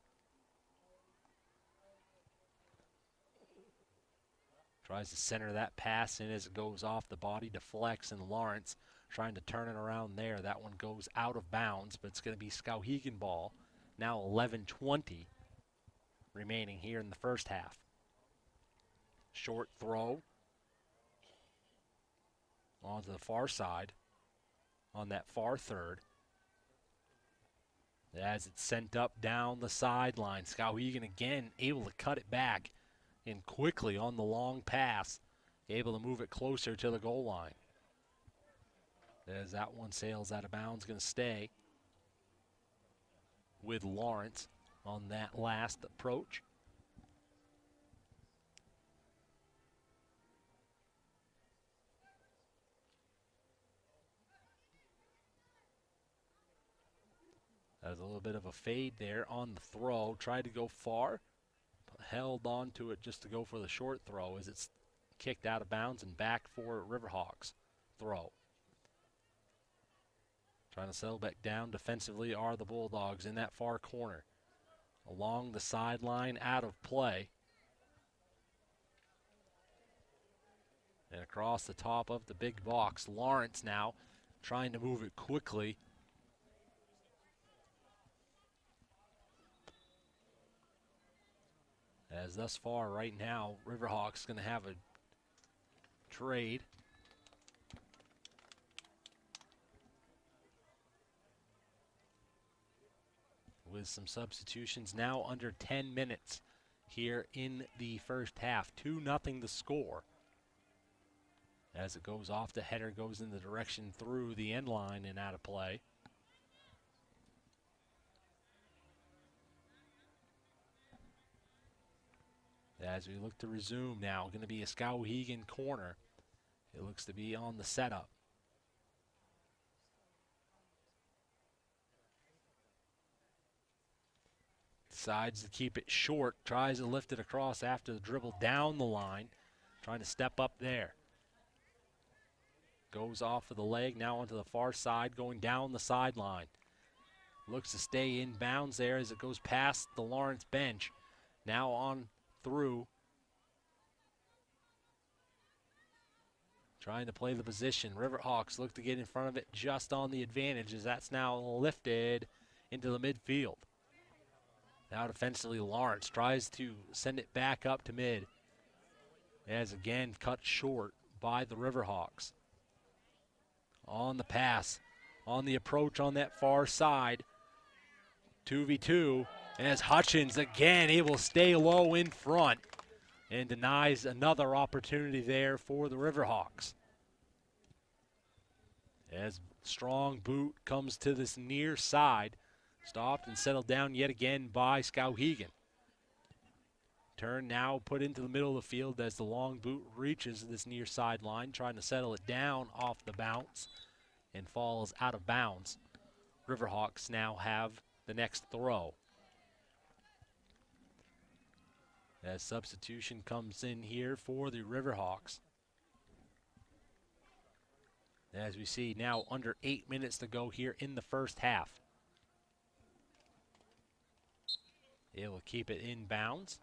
Tries to center that pass in as it goes off the body, deflects, and Lawerence trying to turn it around there. That one goes out of bounds, but it's going to be Skowhegan ball. Now 11:20 remaining here in the first half. Short throw onto the far side on that far third. As it's sent up down the sideline, Skowhegan again able to cut it back and quickly on the long pass, able to move it closer to the goal line. As that one sails out of bounds, going to stay with Lawerence on that last approach. There's a little bit of a fade there on the throw. Tried to go far, but held on to it just to go for the short throw as it's kicked out of bounds and back for Riverhawks throw. Trying to settle back down defensively are the Bulldogs in that far corner. Along the sideline, out of play. And across the top of the big box, Lawerence now trying to move it quickly. As thus far right now, Riverhawks going to have a trade with some substitutions now under 10 minutes here in the first half. 2-0 the score. As it goes off, the header goes in the direction through the end line and out of play. As we look to resume now, going to be a Skowhegan corner. It looks to be on the setup. Decides to keep it short, tries to lift it across after the dribble down the line, trying to step up there. Goes off of the leg, now onto the far side, going down the sideline. Looks to stay in bounds there as it goes past the Lawerence bench. Now on through. Trying to play the position. Riverhawks look to get in front of it just on the advantage as that's now lifted into the midfield. Now defensively, Lawerence tries to send it back up to mid. As again cut short by the Riverhawks. On the pass, on the approach on that far side. 2v2, as Hutchins again able to stay low in front and denies another opportunity there for the Riverhawks. As strong boot comes to this near side. Stopped and settled down yet again by Skowhegan. Turn now put into the middle of the field as the long boot reaches this near sideline, trying to settle it down off the bounce and falls out of bounds. Riverhawks now have the next throw. As substitution comes in here for the Riverhawks. As we see now under 8 minutes to go here in the first half. It will keep it in bounds.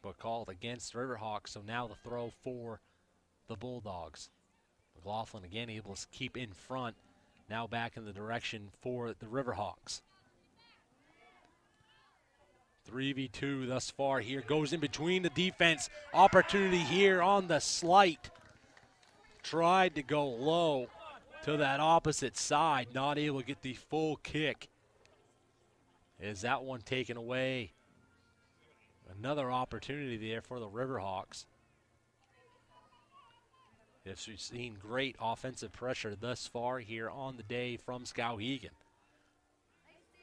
But called against Riverhawks, so now the throw for the Bulldogs. McLaughlin again able to keep in front. Now back in the direction for the Riverhawks. 3v2 thus far here. Goes in between the defense. Opportunity here on the slight. Tried to go low to that opposite side, not able to get the full kick. Is that one taken away? Another opportunity there for the Riverhawks. We've seen great offensive pressure thus far here on the day from Skowhegan.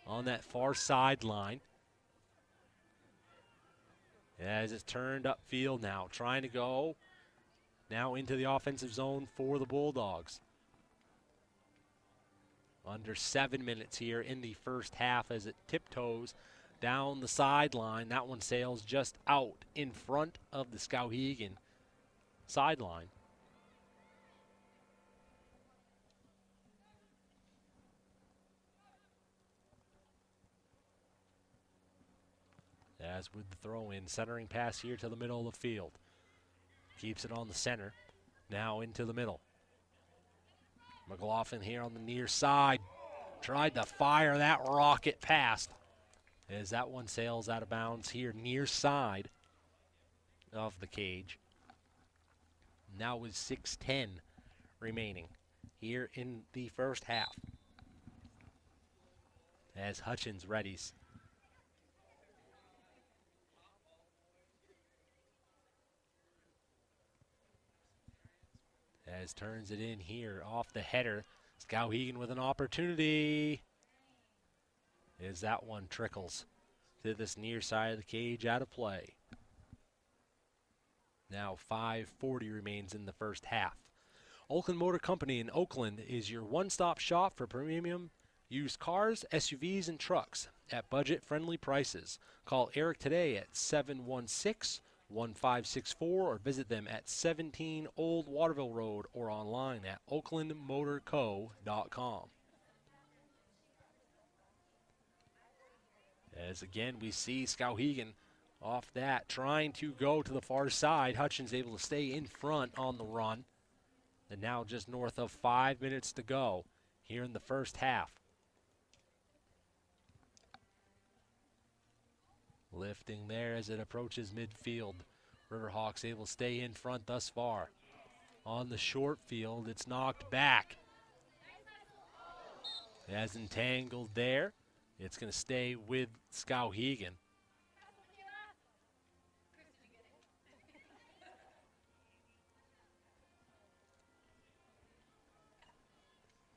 On that far sideline. As it's turned upfield now, trying to go now into the offensive zone for the Bulldogs. Under 7 minutes here in the first half as it tiptoes down the sideline. That one sails just out in front of the Skowhegan sideline. As with the throw in, centering pass here to the middle of the field. Keeps it on the center, now into the middle. McLaughlin here on the near side. Tried to fire that rocket past as that one sails out of bounds here near side of the cage. Now with 6:10 remaining here in the first half. As Hutchins readies. As turns it in here off the header. Skowhegan with an opportunity. As that one trickles to this near side of the cage out of play. Now 5:40 remains in the first half. Oakland Motor Company in Oakland is your one-stop shop for premium used cars, SUVs, and trucks at budget-friendly prices. Call Eric today at 716-1564 or visit them at 17 Old Waterville Road or online at oaklandmotorco.com. As again we see Skowhegan off that, trying to go to the far side. Hutchins able to stay in front on the run. And now just north of 5 minutes to go here in the first half. Lifting there as it approaches midfield. Riverhawks able to stay in front thus far. On the short field, it's knocked back. As entangled there, it's going to stay with Skowhegan.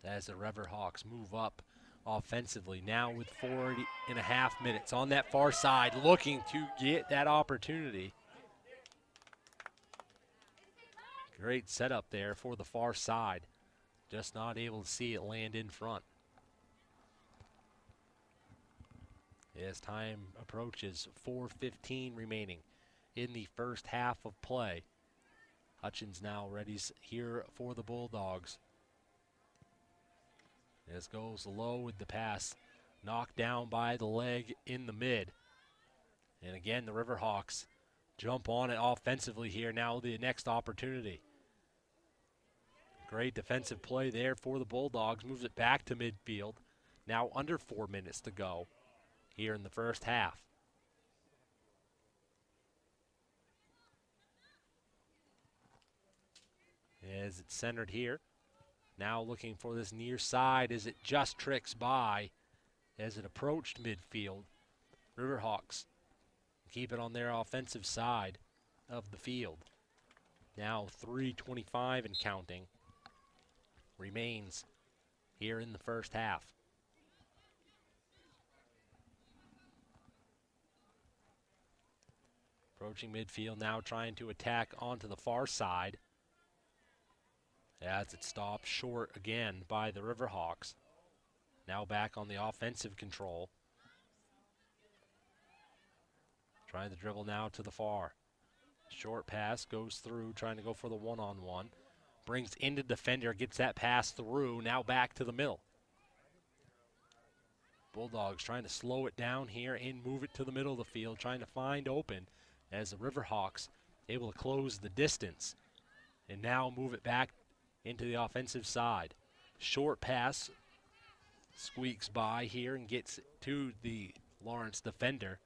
As the Riverhawks move up offensively, now with 40.5 minutes on that far side, looking to get that opportunity. Great setup there for the far side. Just not able to see it land in front. As time approaches, 4:15 remaining in the first half of play. Hutchins now ready here for the Bulldogs. This goes low with the pass, knocked down by the leg in the mid. And again, the Riverhawks jump on it offensively here. Now the next opportunity. Great defensive play there for the Bulldogs. Moves it back to midfield. Now under 4 minutes to go here in the first half. As it's centered here. Now looking for this near side as it just tricks by as it approached midfield. Riverhawks keep it on their offensive side of the field. Now 3:25 and counting remains here in the first half. Approaching midfield now, trying to attack onto the far side. As it stopped short again by the Riverhawks. Now back on the offensive control. Trying to dribble now to the far. Short pass goes through, trying to go for the one-on-one. Brings into defender, gets that pass through, now back to the middle. Bulldogs trying to slow it down here and move it to the middle of the field, trying to find open as the Riverhawks able to close the distance. And now move it back into the offensive side. Short pass squeaks by here and gets to the Lawerence defender.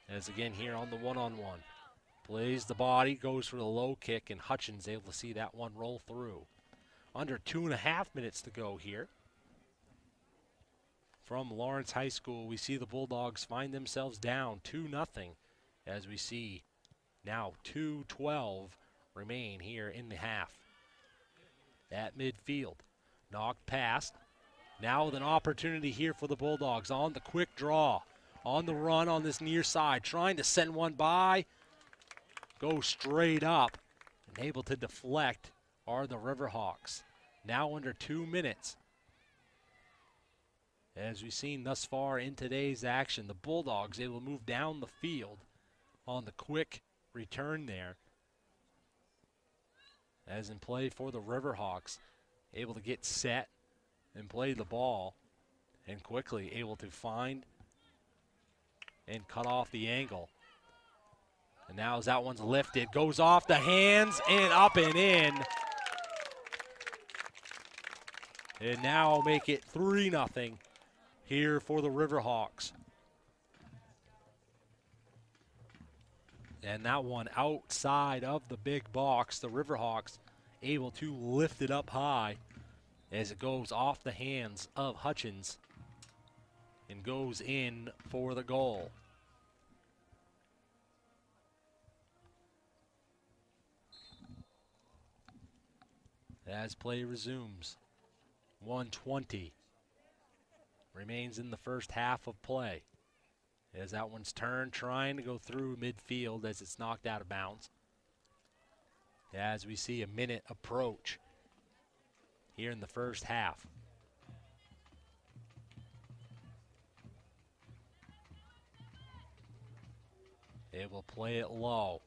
As again here on the one-on-one. Plays the body, goes for the low kick, and Hutchins able to see that one roll through. Under 2.5 minutes to go here. From Lawerence High School, we see the Bulldogs find themselves down 2-0 as we see now 2:12 remain here in the half. At midfield, knocked past. Now with an opportunity here for the Bulldogs on the quick draw. On the run on this near side, trying to send one by. Go straight up and able to deflect are the Riverhawks. Now under 2 minutes. As we've seen thus far in today's action, the Bulldogs able to move down the field on the quick return there. As in play for the Riverhawks, able to get set and play the ball and quickly able to find and cut off the angle. And now as that one's lifted, goes off the hands and up and in. And now make it 3-0 here for the Riverhawks. And that one outside of the big box, the Riverhawks able to lift it up high as it goes off the hands of Hutchins and goes in for the goal. As play resumes, 1:20 remains in the first half of play. As that one's turned, trying to go through midfield as it's knocked out of bounds. As we see a minute approach here in the first half. It will play it low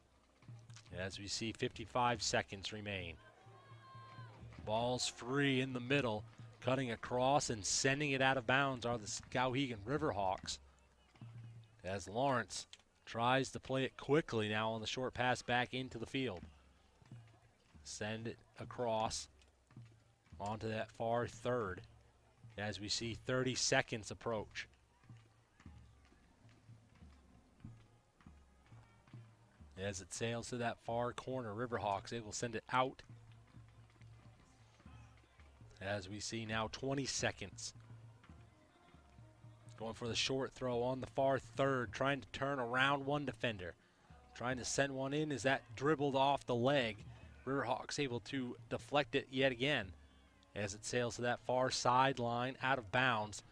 as we see 55 seconds remain. Ball's free in the middle, cutting across and sending it out of bounds are the Skowhegan Riverhawks. As Lawerence tries to play it quickly now on the short pass back into the field. Send it across onto that far third as we see 30 seconds approach. As it sails to that far corner, Riverhawks able to send it out. As we see now 20 seconds Going for the short throw on the far third, trying to turn around one defender. Trying to send one in as that dribbled off the leg. Riverhawks able to deflect it yet again as it sails to that far sideline out of bounds.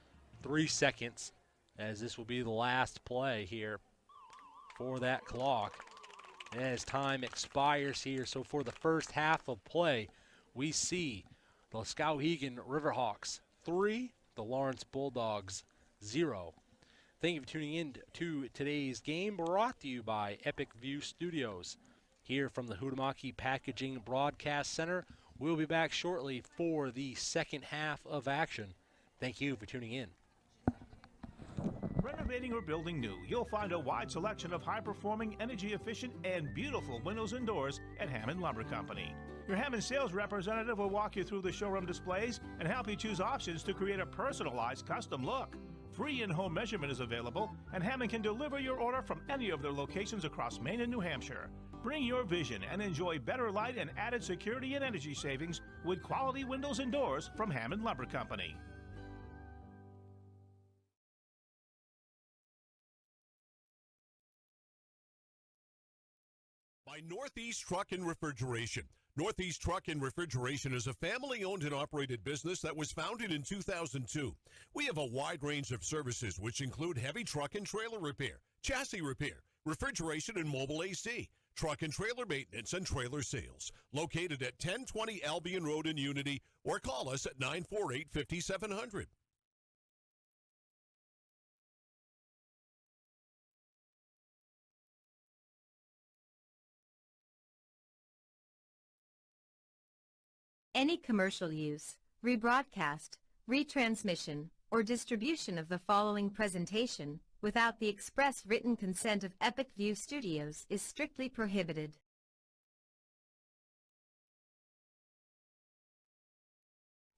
3 seconds as this will be the last play here for that clock as time expires here. So for the first half of play, we see the Skowhegan Riverhawks 3, the Lawerence Bulldogs 0. Thank you for tuning in to today's game, brought to you by Epic View Studios here from the Huhtamaki Packaging Broadcast Center. We'll be back shortly for the second half of action. Thank you for tuning in. Renovating or building new, you'll find a wide selection of high-performing, energy-efficient, and beautiful windows and doors at Hammond Lumber Company. Your Hammond sales representative will walk you through the showroom displays and help you choose options to create a personalized custom look. Free in-home measurement is available, and Hammond can deliver your order from any of their locations across Maine and New Hampshire. Bring your vision and enjoy better light and added security and energy savings with quality windows and doors from Hammond Lumber Company. By Northeast Truck and Refrigeration. Northeast Truck and Refrigeration is a family-owned and operated business that was founded in 2002. We have a wide range of services which include heavy truck and trailer repair, chassis repair, refrigeration and mobile AC, truck and trailer maintenance and trailer sales. Located at 1020 Albion Road in Unity, or call us at 948-5700. Any commercial use, rebroadcast, retransmission, or distribution of the following presentation without the express written consent of Epic View Studios is strictly prohibited.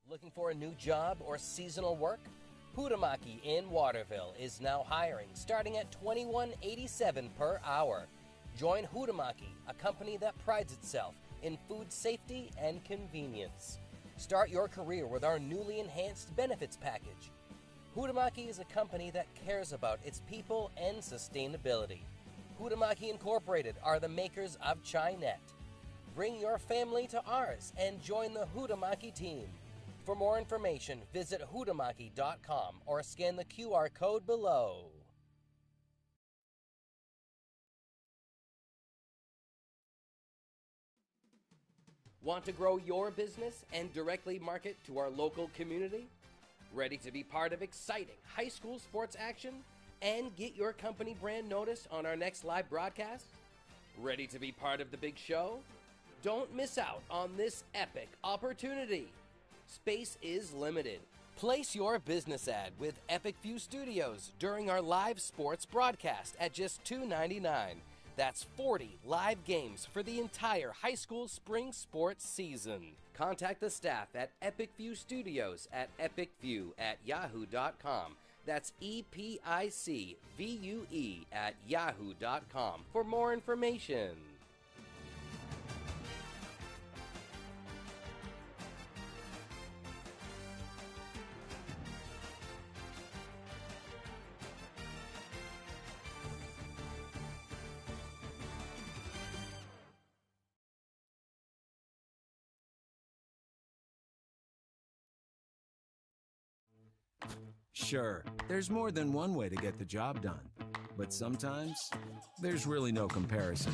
Looking for a new job or seasonal work? Huhtamaki in Waterville is now hiring, starting at $21.87 per hour. Join Huhtamaki, a company that prides itself in food safety and convenience. Start your career with our newly enhanced benefits package. Huhtamaki is a company that cares about its people and sustainability. Huhtamaki Incorporated are the makers of Chi-Net. Bring your family to ours and join the Huhtamaki team. For more information, visit huhtamaki.com or scan the QR code below. Want to grow your business and directly market to our local community? Ready to be part of exciting high school sports action and get your company brand noticed on our next live broadcast? Ready to be part of the big show? Don't miss out on this epic opportunity. Space is limited. Place your business ad with Epic View Studios during our live sports broadcast at just $2.99. That's 40 live games for the entire high school spring sports season. Contact the staff at Epic View Studios at epicview@yahoo.com. That's EPICVUE@yahoo.com for more information. Sure, there's more than one way to get the job done, but sometimes there's really no comparison.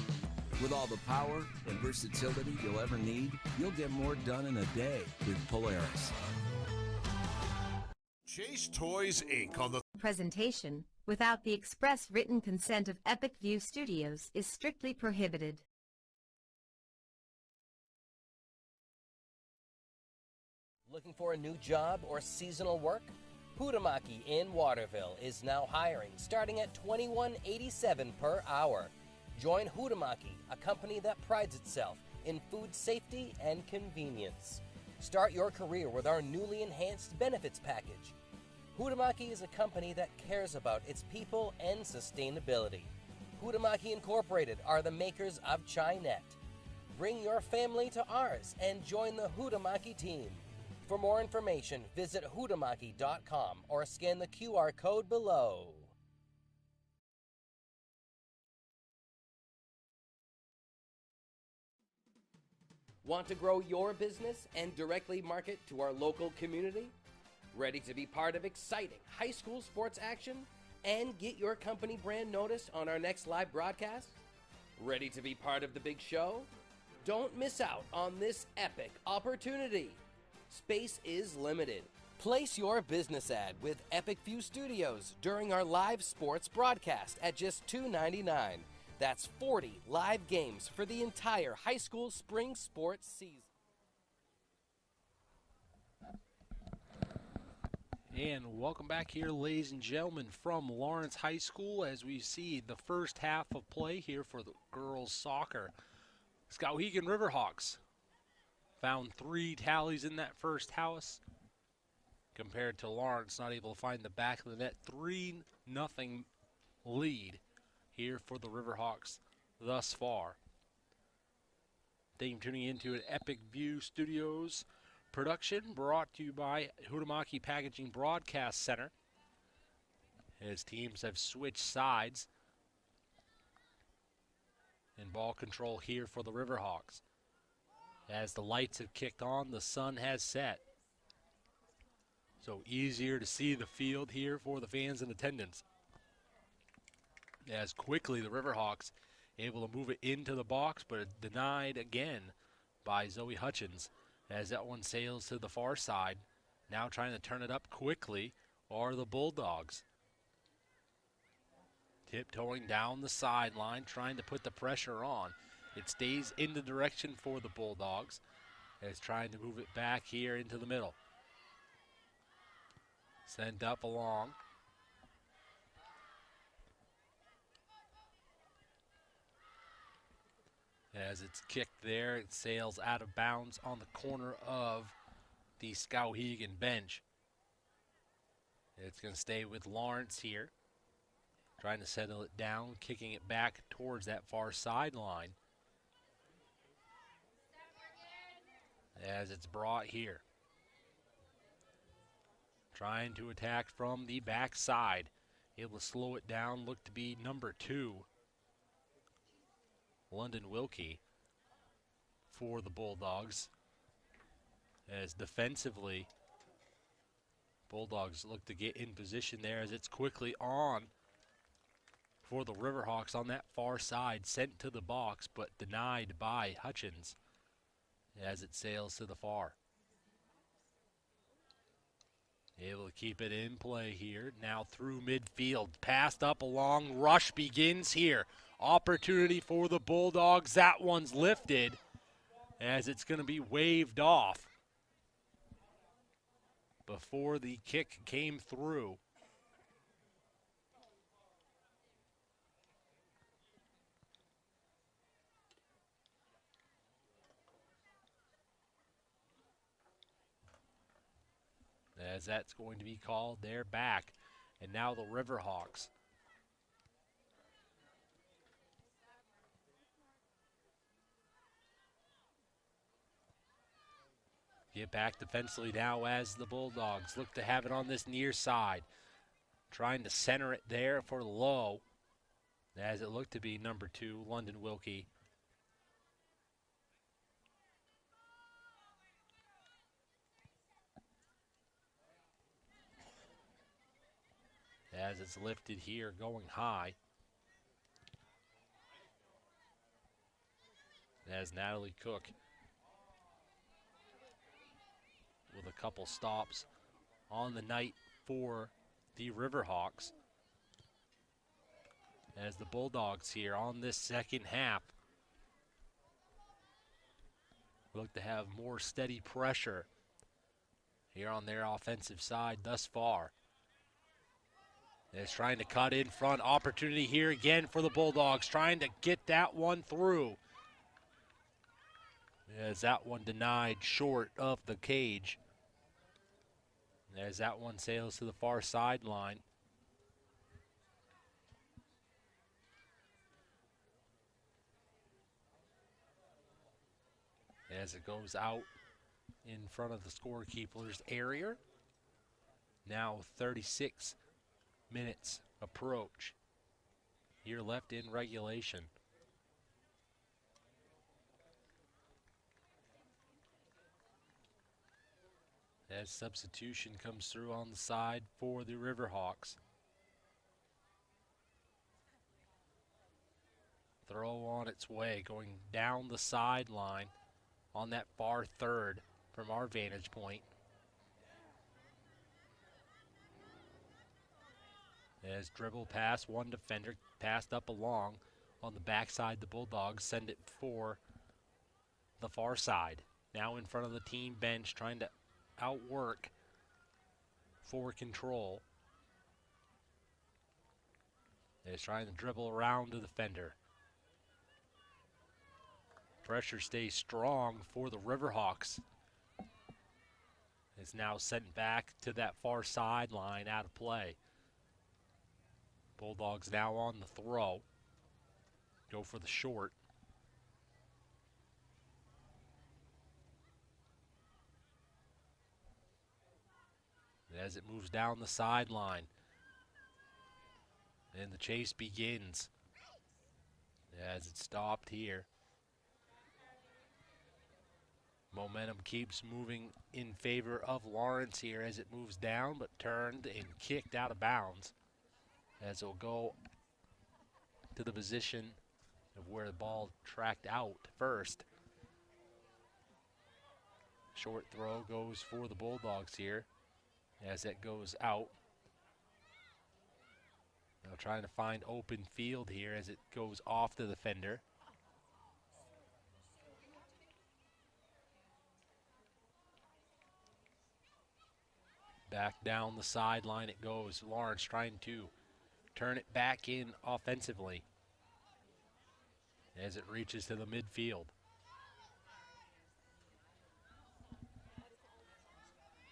With all the power and versatility you'll ever need, you'll get more done in a day with Polaris. Chase Toys Inc. on the Presentation without the express written consent of Epic View Studios is strictly prohibited. Looking for a new job or seasonal work? Huhtamaki in Waterville is now hiring, starting at $21.87 per hour. Join Huhtamaki, a company that prides itself in food safety and convenience. Start your career with our newly enhanced benefits package. Huhtamaki is a company that cares about its people and sustainability. Huhtamaki Incorporated are the makers of Chi-Net. Bring your family to ours and join the Huhtamaki team. For more information, visit huhtamaki.com or scan the QR code below. Huhtamaki Incorporated are the makers of Chi-Net. Bring your family to ours and join the Huhtamaki team. For more information, visit huhtamaki.com or scan the QR code below. For more information, visit hutamaki.com or scan the QR code below. Want to grow your business and directly market to our local community? Ready to be part of exciting high school sports action and get your company brand noticed on our next live broadcast? Ready to be part of the big show? Don't miss out on this epic opportunity. Space is limited. Place your business ad with Epic View Studios during our live sports broadcast at just $2.99. That's 40 live games for the entire high school spring sports season. And welcome back here, ladies and gentlemen, from Lawerence High School as we see the first half of play here for the girls soccer. Skowhegan Riverhawks found 3 tallies in that first house compared to Lawerence, not able to find the back of the net. 3-0 lead here for the Riverhawks thus far. Thank you for tuning into an Epic View Studios production brought to you by Hutamaki Packaging Broadcast Center. As teams have switched sides. And ball control here for the Riverhawks. As the lights have kicked on, the sun has set. So easier to see the field here for the fans in attendance. As quickly the Riverhawks able to move it into the box, but denied again by Zoe Hutchins as that one sails to the far side. Now trying to turn it up quickly are the Bulldogs. Tiptoeing down the sideline, trying to put the pressure on. It stays in the direction for the Bulldogs as trying to move it back here into the middle. Sent up along. As it's kicked there, it sails out of bounds on the corner of the Skowhegan bench. It's going to stay with Lawerence here. Trying to settle it down, kicking it back towards that far sideline. As it's brought here. Trying to attack from the backside. Able to slow it down, look to be number 2. London Wilkie for the Bulldogs. As defensively, Bulldogs look to get in position there as it's quickly on for the Riverhawks on that far side. Sent to the box, but denied by Hutchins as it sails to the far. Able to keep it in play here. Now through midfield. Passed up along. Rush begins here. Opportunity for the Bulldogs. That one's lifted as it's going to be waved off before the kick came through. As that's going to be called, they're back. And now the Riverhawks. Get back defensively now as the Bulldogs look to have it on this near side. Trying to center it there for low, as it looked to be number 2, London Wilkie. As it's lifted here, going high. As Natalie Cook with a couple stops on the night for the Riverhawks. As the Bulldogs here on this second half look to have more steady pressure here on their offensive side thus far. Is trying to cut in front. Opportunity here again for the Bulldogs. Trying to get that one through. As that one denied short of the cage. As that one sails to the far sideline. As it goes out in front of the scorekeeper's area. Now 36 minutes approach here left in regulation. As substitution comes through on the side for the Riverhawks. Throw on its way, going down the sideline on that far third from our vantage point. As dribble pass, one defender passed up along on the backside. The Bulldogs send it for the far side. Now in front of the team bench, trying to outwork for control. Is trying to dribble around the defender. Pressure stays strong for the Riverhawks. It's now sent back to that far sideline out of play. Bulldogs now on the throw. Go for the short. As it moves down the sideline. And the chase begins. As it stopped here. Momentum keeps moving in favor of Lawerence here as it moves down, but turned and kicked out of bounds. As it'll go to the position of where the ball tracked out first. Short throw goes for the Bulldogs here as it goes out. Now trying to find open field here as it goes off the defender. Back down the sideline it goes. Lawerence trying to turn it back in offensively as it reaches to the midfield.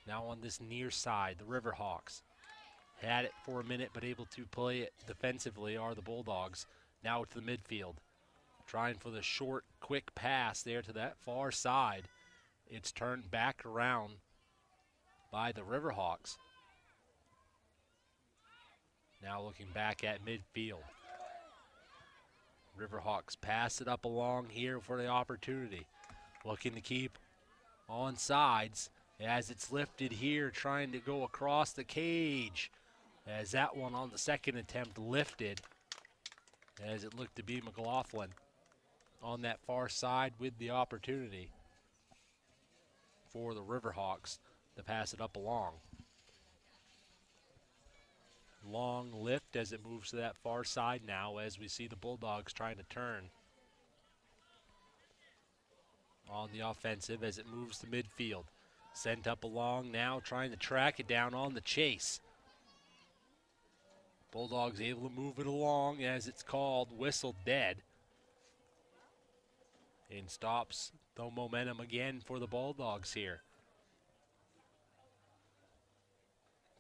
Now on this near side, the Riverhawks had it for a minute, but able to play it defensively are the Bulldogs. Now to the midfield. Trying for the short, quick pass there to that far side. It's turned back around by the Riverhawks. Now looking back at midfield. Riverhawks pass it up along here for the opportunity. Looking to keep on sides as it's lifted here, trying to go across the cage. As that one on the second attempt lifted, as it looked to be McLaughlin on that far side with the opportunity for the Riverhawks to pass it up along. Long lift as it moves to that far side now as we see the Bulldogs trying to turn on the offensive as it moves to midfield. Sent up along now, trying to track it down on the chase. Bulldogs able to move it along as it's called whistle dead. And stops the momentum again for the Bulldogs here.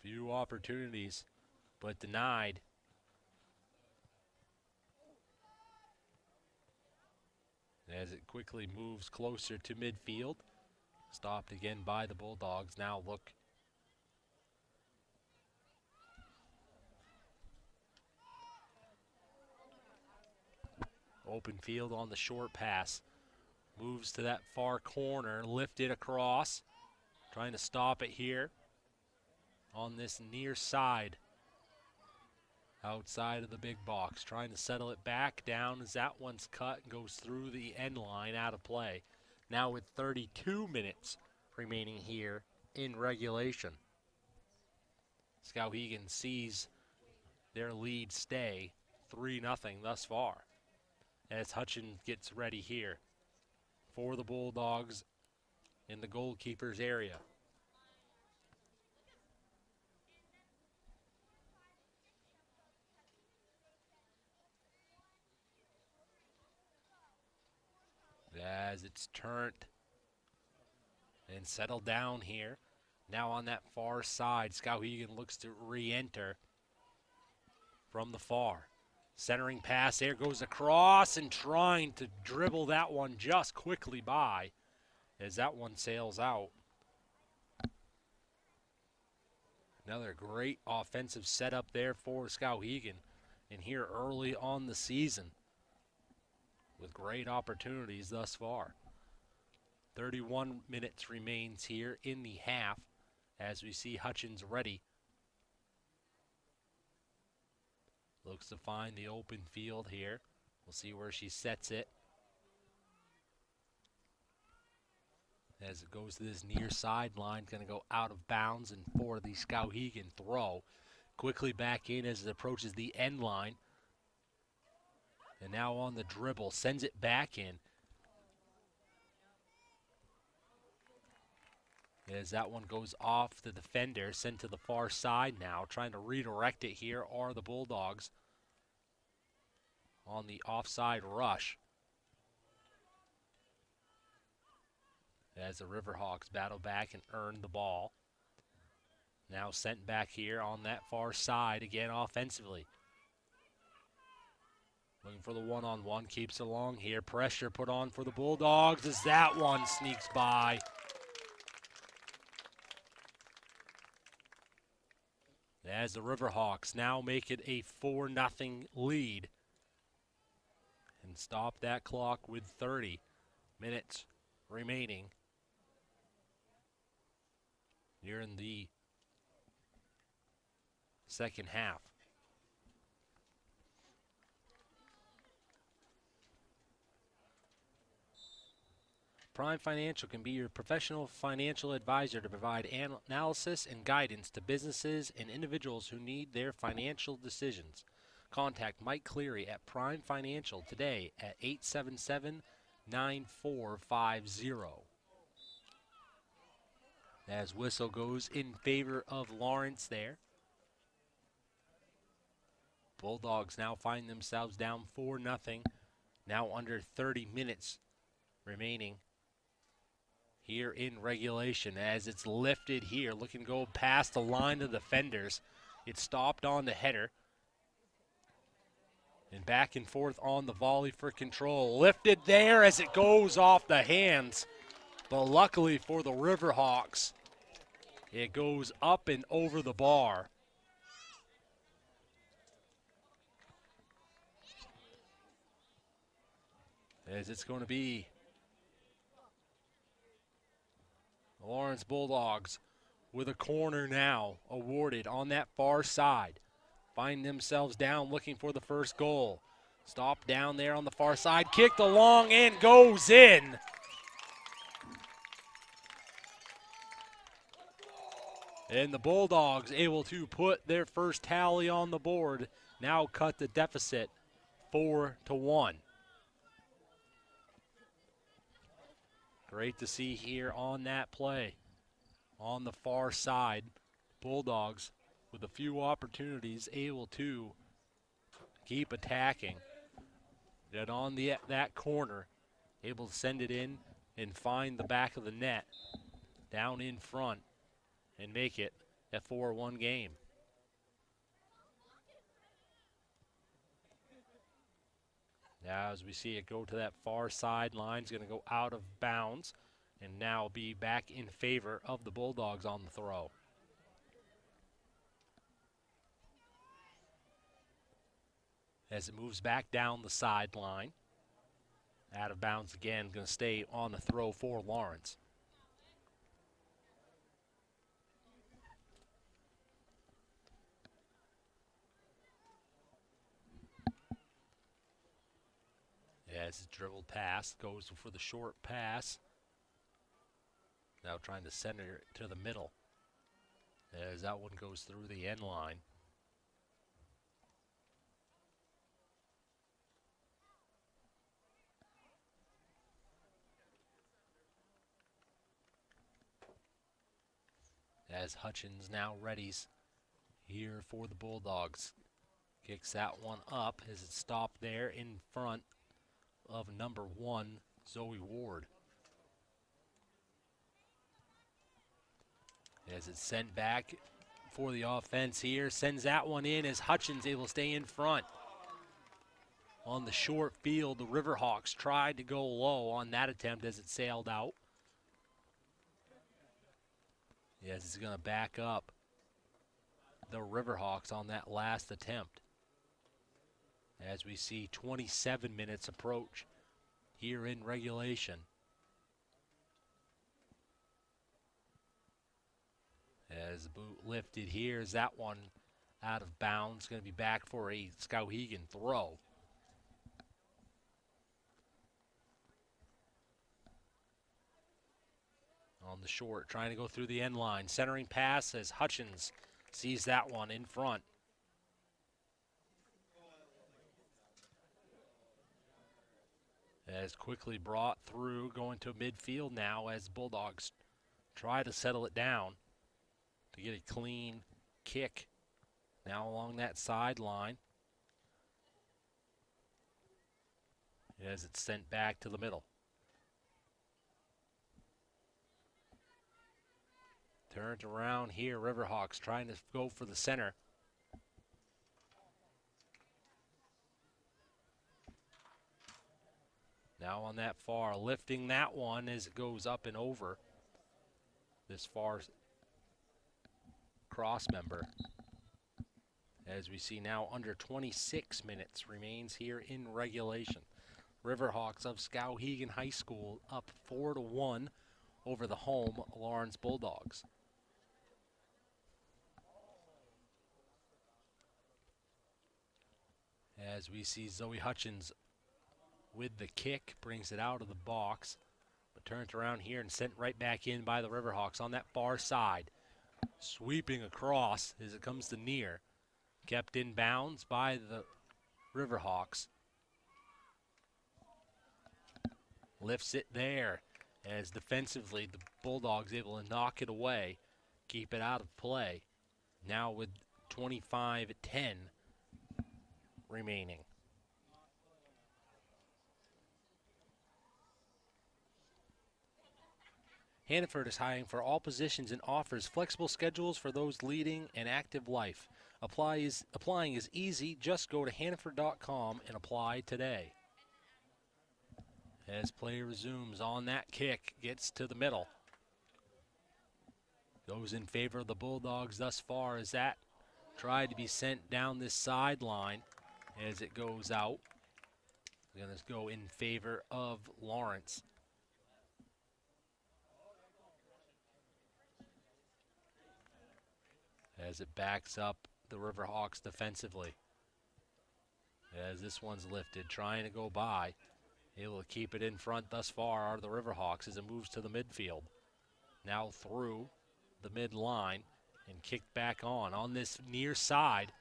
Few opportunities, but denied. As it quickly moves closer to midfield. Stopped again by the Bulldogs. Now look. Open field on the short pass. Moves to that far corner. Lifted across. Trying to stop it here on this near side. Outside of the big box. Trying to settle it back down as that one's cut and goes through the end line out of play. Now with 32 minutes remaining here in regulation. Skowhegan sees their lead stay 3-0 thus far. As Hutchins gets ready here for the Bulldogs in the goalkeeper's area. As it's turned and settled down here. Now on that far side, Skowhegan looks to re-enter from the far. Centering pass there, goes across and trying to dribble that one just quickly by as that one sails out. Another great offensive setup there for Skowhegan, and here early on the season with great opportunities thus far. 31 minutes remains here in the half as we see Hutchins ready. Looks to find the open field here. We'll see where she sets it. As it goes to this near sideline, going to go out of bounds and for the Skowhegan throw. Quickly back in as it approaches the end line. And now on the dribble, sends it back in. As that one goes off the defender, sent to the far side now. Trying to redirect it here are the Bulldogs on the offside rush. As the Riverhawks battle back and earn the ball. Now sent back here on that far side again offensively. Looking for the one-on-one, keeps it along here. Pressure put on for the Bulldogs as that one sneaks by. As the Riverhawks now make it a 4-0 lead. And stop that clock with 30 minutes remaining. Here in the second half. Prime Financial can be your professional financial advisor to provide analysis and guidance to businesses and individuals who need their financial decisions. Contact Mike Cleary at Prime Financial today at 877-9450. As whistle goes in favor of Lawerence there. Bulldogs now find themselves down 4-0. Now under 30 minutes remaining here in regulation as it's lifted here. Looking to go past the line of defenders. It's stopped on the header. And back and forth on the volley for control. Lifted there as it goes off the hands. But luckily for the Riverhawks, it goes up and over the bar. As it's going to be the Lawerence Bulldogs with a corner now awarded on that far side. Find themselves down looking for the first goal. Stop down there on the far side. Kicked along and goes in. And the Bulldogs able to put their first tally on the board. Now cut the deficit 4-1. Great to see here on that play. On the far side, Bulldogs with a few opportunities able to keep attacking. Yet on that corner, able to send it in and find the back of the net down in front and make it a 4-1 game. Now as we see it go to that far sideline, it's going to go out of bounds and now be back in favor of the Bulldogs on the throw. As it moves back down the sideline. Out of bounds again, going to stay on the throw for Lawerence. As it's dribbled past, goes for the short pass. Now trying to center it to the middle. As that one goes through the end line. As Hutchins now readies here for the Bulldogs. Kicks that one up as it's stopped there in front of number 1, Zoe Ward. As it's sent back for the offense here, sends that one in as Hutchins able to stay in front. On the short field, the Riverhawks tried to go low on that attempt as it sailed out. Yes, he's going to back up the Riverhawks on that last attempt. As we see 27 minutes approach here in regulation. As the boot lifted here, is that one out of bounds. Going to be back for a Skowhegan throw. On the short, trying to go through the end line. Centering pass as Hutchins sees that one in front. As quickly brought through, going to midfield now as Bulldogs try to settle it down to get a clean kick now along that sideline. As it's sent back to the middle. Turned around here, Riverhawks trying to go for the center. Now on that far, lifting that one as it goes up and over this far cross member. As we see now under 26 minutes remains here in regulation. Riverhawks of Skowhegan High School up 4-1 over the home Lawerence Bulldogs. As we see Zoe Hutchins with the kick, brings it out of the box, but turns around here and sent right back in by the Riverhawks on that far side. Sweeping across as it comes to near. Kept in bounds by the Riverhawks. Lifts it there as defensively the Bulldogs able to knock it away, keep it out of play. Now with 25-10 remaining. Hannaford is hiring for all positions and offers flexible schedules for those leading an active life. Applying is easy. Just go to hannaford.com and apply today. As play resumes on that kick, gets to the middle. Goes in favor of the Bulldogs thus far as that tried to be sent down this sideline as it goes out. We're going to go in favor of Lawerence. As it backs up the Riverhawks defensively. As this one's lifted, trying to go by. Able to keep it in front thus far are the Riverhawks as it moves to the midfield. Now through the midline and kicked back on this near side.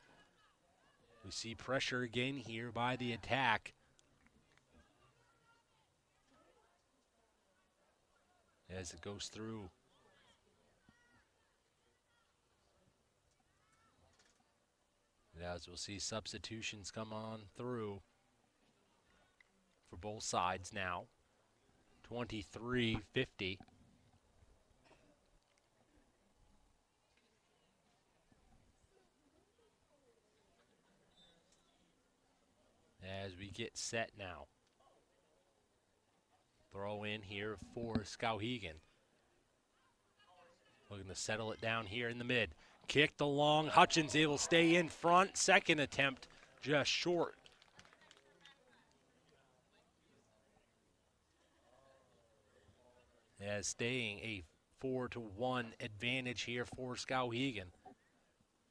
We see pressure again here by the attack. As it goes through. As we'll see substitutions come on through for both sides now. 23-50. As we get set now. Throw in here for Skowhegan. Looking to settle it down here in the mid. Kicked along, Hutchins able to stay in front. Second attempt, just short. As staying a 4-1 advantage here for Skowhegan.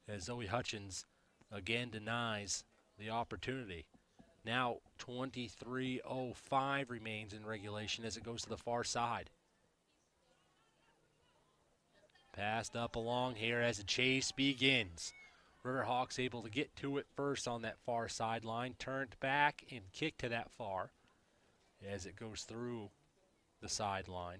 As Zoe Hutchins again denies the opportunity. Now 23:05 remains in regulation as it goes to the far side. Passed up along here as the chase begins. Riverhawks able to get to it first on that far sideline. Turned back and kicked to that far as it goes through the sideline.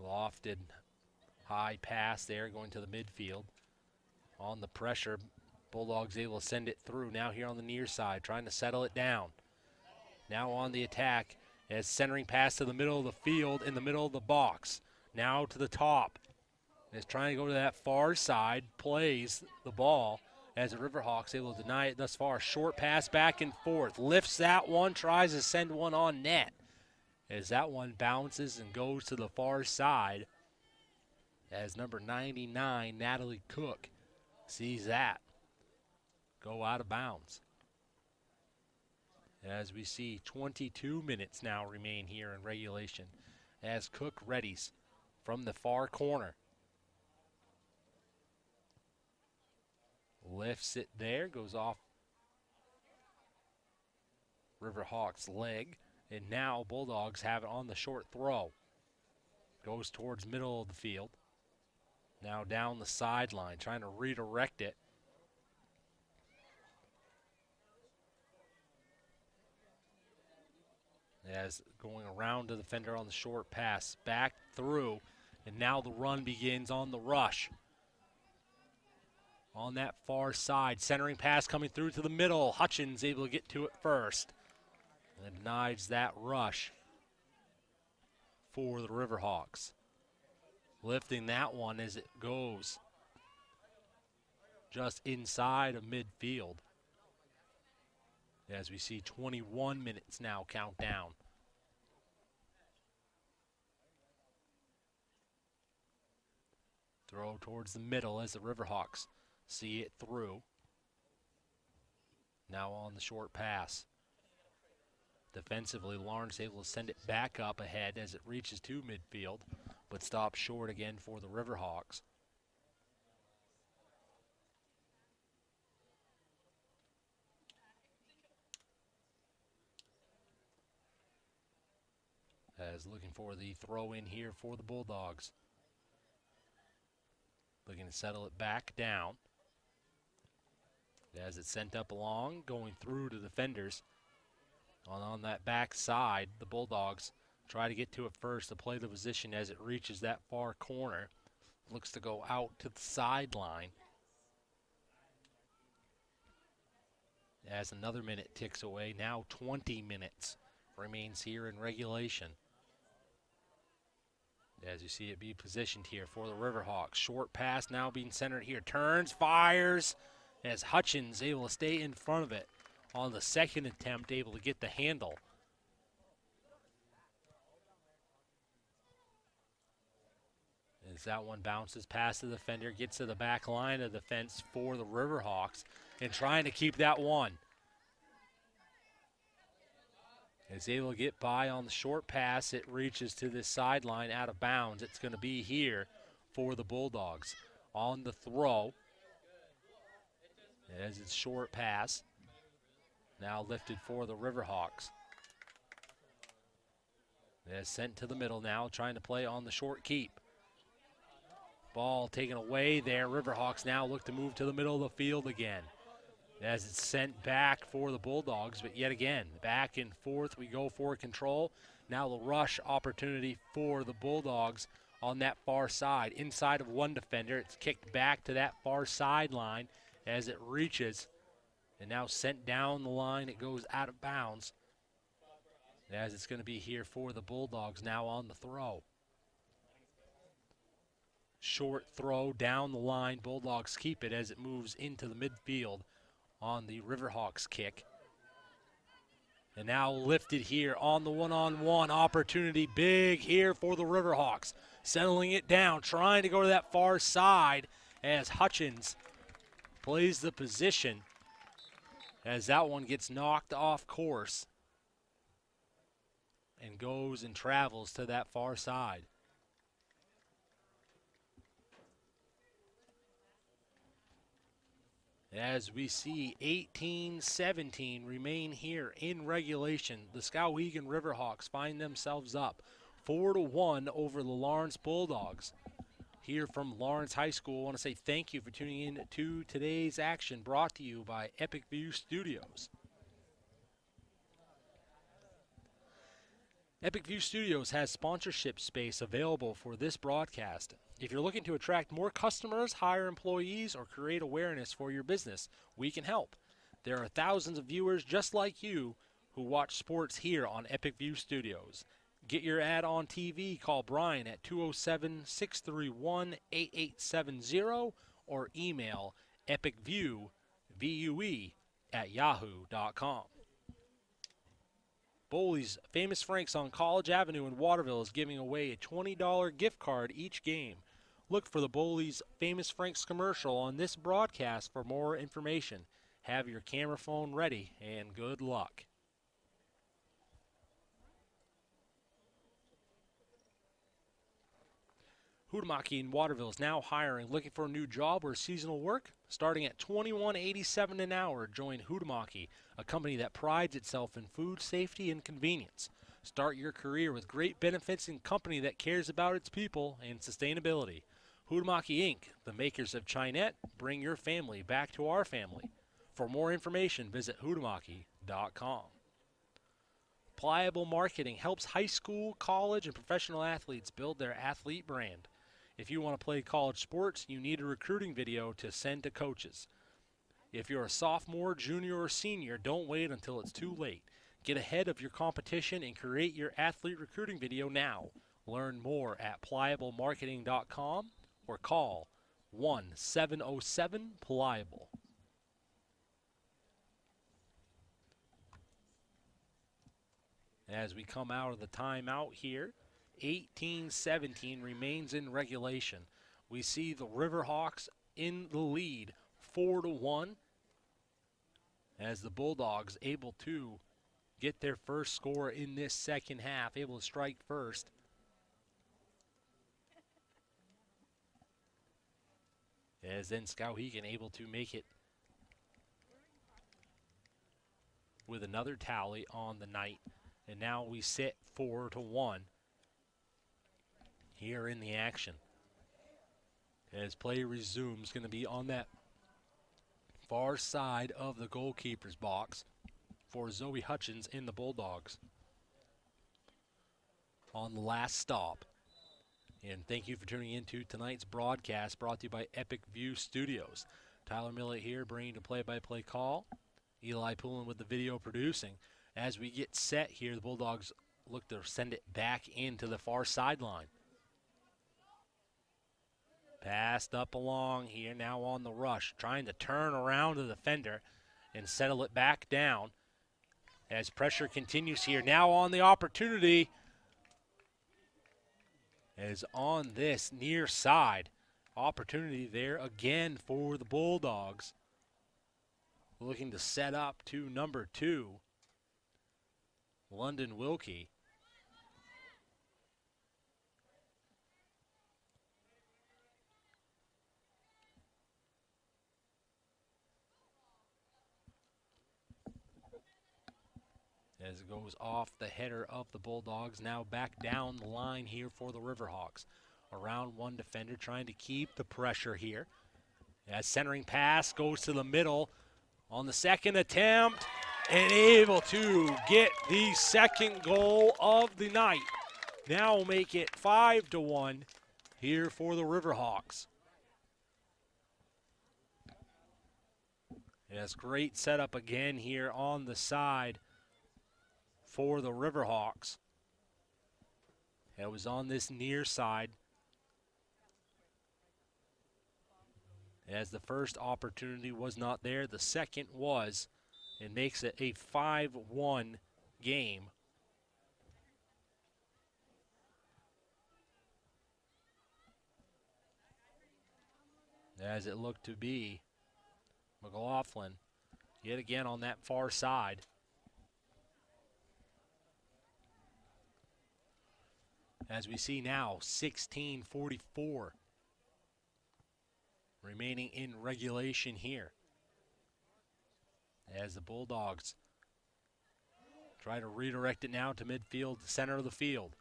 Lofted high pass there going to the midfield. On the pressure, Bulldogs able to send it through. Now here on the near side, trying to settle it down. Now on the attack as centering pass to the middle of the field in the middle of the box. Now to the top. Is trying to go to that far side, plays the ball as the Riverhawks able to deny it thus far. Short pass back and forth. Lifts that one, tries to send one on net. As that one bounces and goes to the far side. As number 99, Natalie Cook, sees that go out of bounds. As we see 22 minutes now remain here in regulation. As Cook readies from the far corner. Lifts it there, goes off Riverhawks' leg, and now Bulldogs have it on the short throw. Goes towards middle of the field. Now down the sideline, trying to redirect it. As going around to the defender on the short pass, back through, and now the run begins on the rush. On that far side, centering pass coming through to the middle. Hutchins able to get to it first. And denies that rush for the Riverhawks. Lifting that one as it goes just inside of midfield. As we see 21 minutes now count down. Throw towards the middle as the Riverhawks see it through. Now on the short pass. Defensively, Lawerence able to send it back up ahead as it reaches to midfield, but stops short again for the Riverhawks. As looking for the throw in here for the Bulldogs. Looking to settle it back down. As it's sent up along, going through to defenders. On that back side, the Bulldogs try to get to it first to play the position as it reaches that far corner. Looks to go out to the sideline. As another minute ticks away, now 20 minutes remains here in regulation. As you see it be positioned here for the Riverhawks. Short pass now being centered here. Turns, fires, as Hutchins able to stay in front of it. On the second attempt, able to get the handle. As that one bounces past the defender, gets to the back line of defense for the Riverhawks, and trying to keep that one. Is able to get by on the short pass. It reaches to the sideline out of bounds. It's going to be here for the Bulldogs. On the throw, as it's short pass. Now lifted for the Riverhawks. As sent to the middle now, trying to play on the short keep. Ball taken away there. Riverhawks now look to move to the middle of the field again. As it's sent back for the Bulldogs, but yet again, back and forth we go for control. Now the rush opportunity for the Bulldogs on that far side. Inside of one defender, it's kicked back to that far sideline as it reaches. And now sent down the line, it goes out of bounds. As it's going to be here for the Bulldogs now on the throw. Short throw down the line, Bulldogs keep it as it moves into the midfield on the Riverhawks kick. And now lifted here on the one-on-one opportunity. Big here for the Riverhawks. Settling it down, trying to go to that far side as Hutchins plays the position. As that one gets knocked off course and goes and travels to that far side. As we see 18-17 remain here in regulation, the Skowhegan Riverhawks find themselves up 4-1 over the Lawerence Bulldogs. Here from Lawerence High School, I want to say thank you for tuning in to today's action brought to you by Epic View Studios. Epic View Studios has sponsorship space available for this broadcast. If you're looking to attract more customers, hire employees, or create awareness for your business, we can help. There are thousands of viewers just like you who watch sports here on Epic View Studios. Get your ad on TV, call Brian at 207-631-8870 or email epicview VUE@yahoo.com. Boley's Famous Franks on College Avenue in Waterville is giving away a $20 gift card each game. Look for the Boley's Famous Franks commercial on this broadcast for more information. Have your camera phone ready, and good luck. Hudemaki in Waterville is now hiring. Looking for a new job or seasonal work? Starting at $21.87 an hour, join Hudemaki, a company that prides itself in food safety and convenience. Start your career with great benefits and company that cares about its people and sustainability. Hudemaki Inc., the makers of Chinette, bring your family back to our family. For more information, visit hudemaki.com. Pliable Marketing helps high school, college, and professional athletes build their athlete brand. If you want to play college sports, you need a recruiting video to send to coaches. If you're a sophomore, junior, or senior, don't wait until it's too late. Get ahead of your competition and create your athlete recruiting video now. Learn more at pliablemarketing.com or call 1-707-PLIABLE. As we come out of the timeout here, 18-17 remains in regulation. We see the Riverhawks in the lead, 4-1, as the Bulldogs able to get their first score in this second half, able to strike first. As then Skowhegan able to make it with another tally on the night. And now we sit 4-1 here in the action. As play resumes, going to be on that far side of the goalkeeper's box for Zoe Hutchins in the Bulldogs on the last stop. And thank you for tuning into tonight's broadcast brought to you by Epic View Studios. Tyler Millett here bringing you the play-by-play call. Eli Poulin with the video producing. As we get set here, the Bulldogs look to send it back into the far sideline. Passed up along here, now on the rush, trying to turn around the defender and settle it back down. As pressure continues here, now on the opportunity. As on this near side, opportunity there again for the Bulldogs. Looking to set up to number 2. London Wilkie. As it goes off the header of the Bulldogs, now back down the line here for the Riverhawks. Around one defender, trying to keep the pressure here. As centering pass goes to the middle on the second attempt. And able to get the second goal of the night. Now make it 5-1 here for the Riverhawks. Yes, great setup again here on the side for the Riverhawks. It was on this near side. As the first opportunity was not there, the second was. It makes it a 5-1 game. As it looked to be, McLaughlin yet again on that far side. As we see now, 16:44 remaining in regulation here. As the Bulldogs try to redirect it now to midfield, center of the field.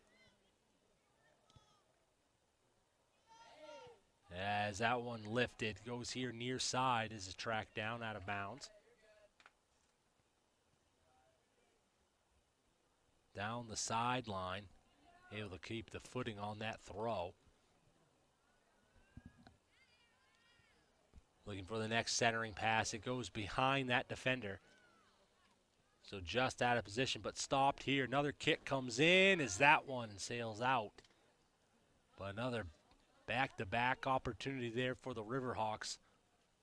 As that one lifted, goes here near side as a track down out of bounds. Down the sideline, able to keep the footing on that throw. Looking for the next centering pass. It goes behind that defender. So just out of position, but stopped here. Another kick comes in as that one sails out. But another back-to-back opportunity there for the Riverhawks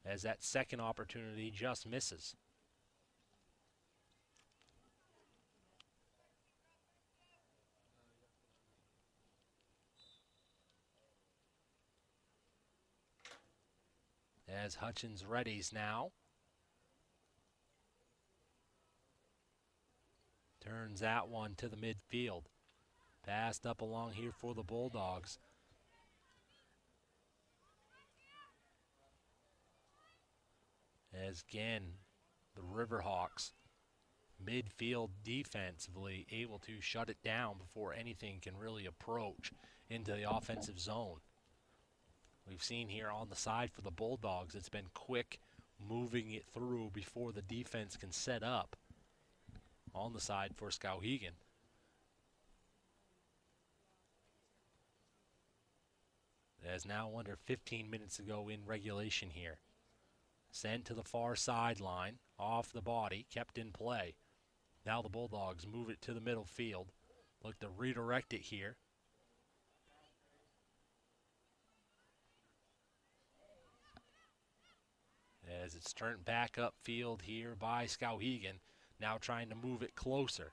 as that second opportunity just misses. As Hutchins readies now. Turns that one to the midfield. Passed up along here for the Bulldogs. As again, the Riverhawks midfield defensively able to shut it down before anything can really approach into the offensive zone. We've seen here on the side for the Bulldogs, it's been quick moving it through before the defense can set up. On the side for Skowhegan. As now under 15 minutes to go in regulation here. Sent to the far sideline, off the body, kept in play. Now the Bulldogs move it to the middle field. Look to redirect it here. As it's turned back upfield here by Skowhegan. Now trying to move it closer.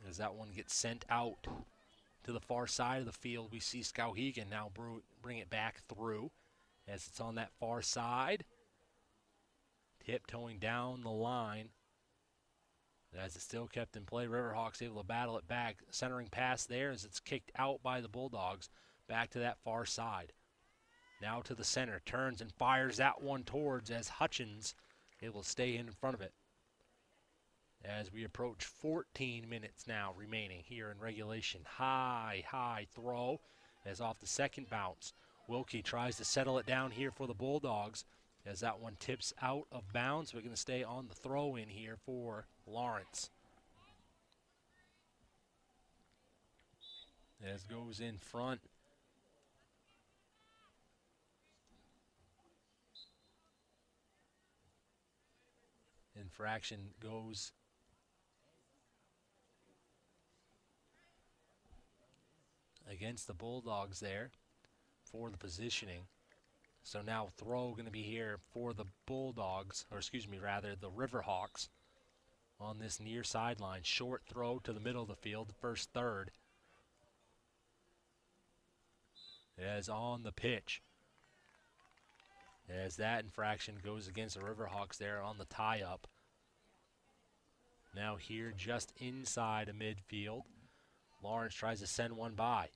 As that one gets sent out to the far side of the field, we see Skowhegan now bring it back through as it's on that far side. Tiptoeing down the line. As it's still kept in play, Riverhawks able to battle it back. Centering pass there as it's kicked out by the Bulldogs. Back to that far side. Now to the center. Turns and fires that one towards as Hutchins able to stay in front of it. As we approach 14 minutes now remaining here in regulation. High throw as off the second bounce. Wilkie tries to settle it down here for the Bulldogs as that one tips out of bounds. We're going to stay on the throw in here for Lawerence. As goes in front. Infraction goes against the Bulldogs there for the positioning. So now throw going to be here for the Bulldogs, or excuse me, rather the Riverhawks on this near sideline. Short throw to the middle of the field, the first third. As on the pitch. As that infraction goes against the Riverhawks there on the tie-up. Now here just inside of midfield. Lawerence tries to send one by.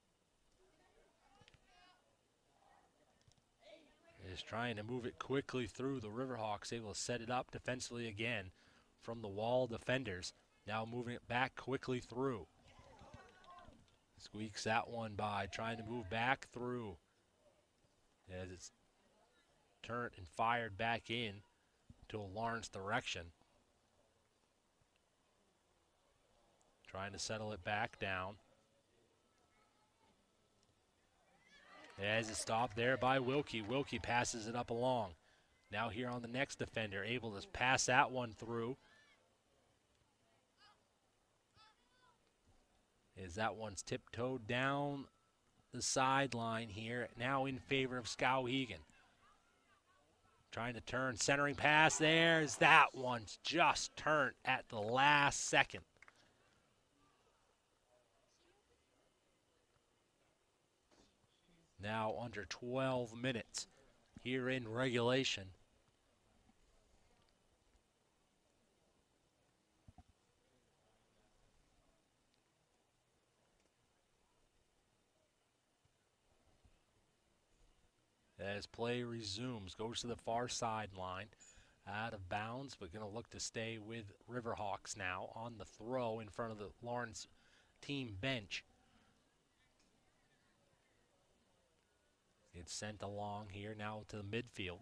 Is trying to move it quickly through. The Riverhawks able to set it up defensively again from the wall defenders. Now moving it back quickly through. Squeaks that one by, trying to move back through. As it's turned and fired back in to a Lawerence direction. Trying to settle it back down. As it's stopped there by Wilkie. Wilkie passes it up along. Now here on the next defender, able to pass that one through. As that one's tiptoed down the sideline here, now in favor of Skowhegan. Trying to turn, centering pass there, as that one's just turned at the last second. Now under 12 minutes here in regulation. As play resumes, goes to the far sideline, out of bounds, but going to look to stay with Riverhawks now on the throw in front of the Lawerence team bench. It's sent along here now to the midfield.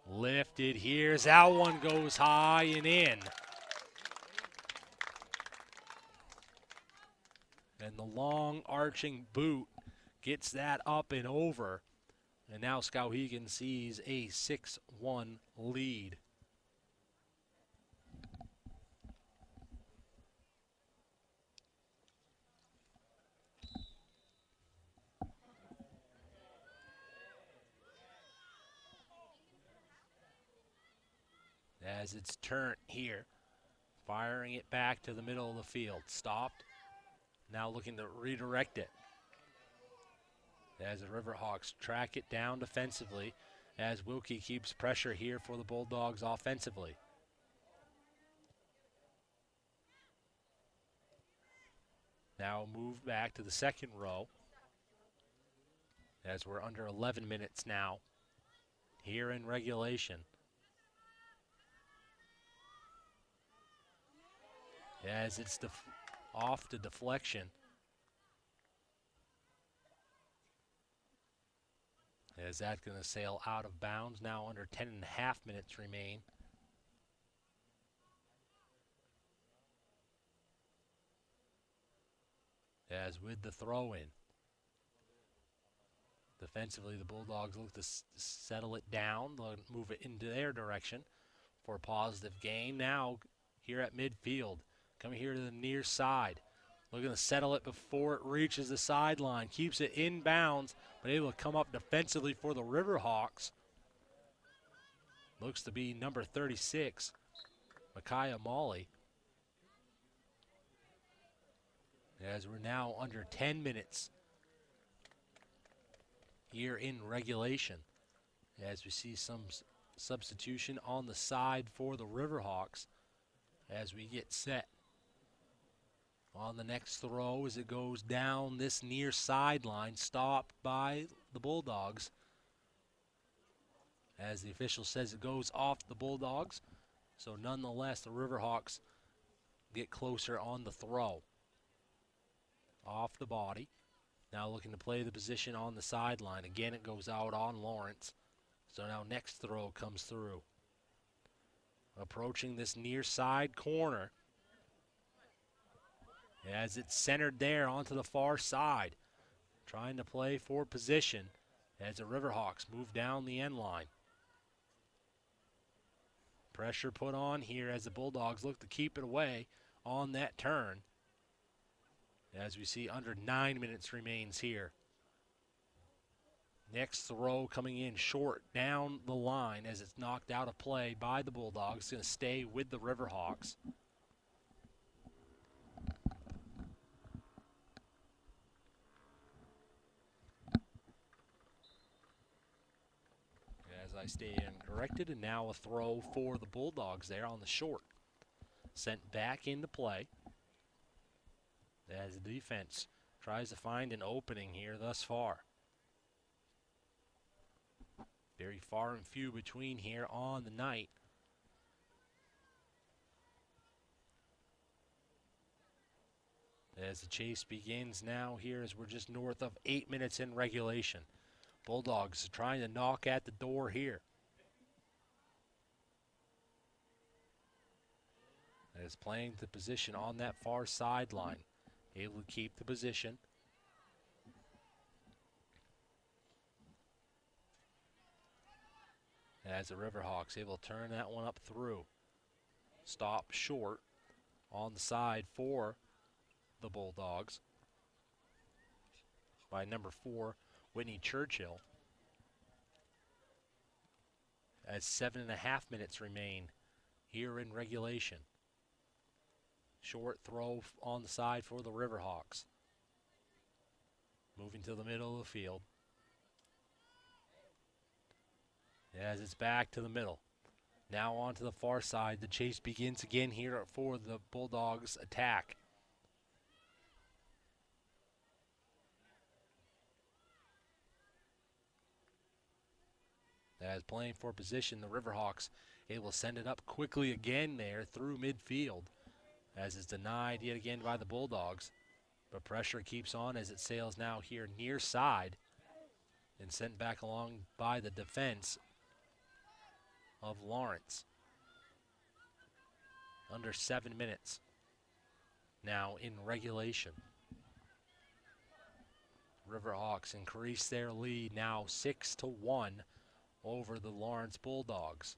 Lifted here as that one goes high and in. And the long arching boot gets that up and over. And now Skowhegan sees a 6-1 lead. as it's turned here. Firing it back to the middle of the field. Stopped. Now looking to redirect it. As the Riverhawks track it down defensively, as Wilkie keeps pressure here for the Bulldogs offensively. Now move back to the second row, as we're under 11 minutes now here in regulation. As it's off the deflection. As that's going to sail out of bounds. Now under 10.5 minutes remain. As with the throw-in. Defensively, the Bulldogs look to settle it down, move it into their direction for a positive gain. Now here at midfield, coming here to the near side. Looking to settle it before it reaches the sideline. Keeps it in bounds, but able to come up defensively for the Riverhawks. Looks to be number 36, Micaiah Molly. As we're now under 10 minutes here in regulation. As we see some substitution on the side for the Riverhawks as we get set. On the next throw as it goes down this near sideline, stopped by the Bulldogs. As the official says, it goes off the Bulldogs. So nonetheless, the Riverhawks get closer on the throw. Off the body. Now looking to play the position on the sideline. Again, it goes out on Lawerence. So now next throw comes through. Approaching this near side corner. As it's centered there onto the far side. Trying to play for position as the Riverhawks move down the end line. Pressure put on here as the Bulldogs look to keep it away on that turn. As we see under 9 minutes remains here. Next throw coming in short down the line as it's knocked out of play by the Bulldogs. It's going to stay with the Riverhawks. As I stay corrected, and now a throw for the Bulldogs there on the short. Sent back into play. As the defense tries to find an opening here thus far. Very far and few between here on the night. As the chase begins now here as we're just north of 8 minutes in regulation. Bulldogs trying to knock at the door here. As playing the position on that far sideline. Able to keep the position. As the Riverhawks able to turn that one up through. Stop short on the side for the Bulldogs by number 4, Whitney Churchill. As 7.5 minutes remain here in regulation. Short throw on the side for the Riverhawks. Moving to the middle of the field. As it's back to the middle. Now on to the far side. The chase begins again here for the Bulldogs attack. As playing for position, the Riverhawks able to send it up quickly again there through midfield. As is denied yet again by the Bulldogs. But pressure keeps on as it sails now here near side and sent back along by the defense of Lawerence. Under 7 minutes now in regulation. Riverhawks increase their lead now 6-1 over the Lawerence Bulldogs.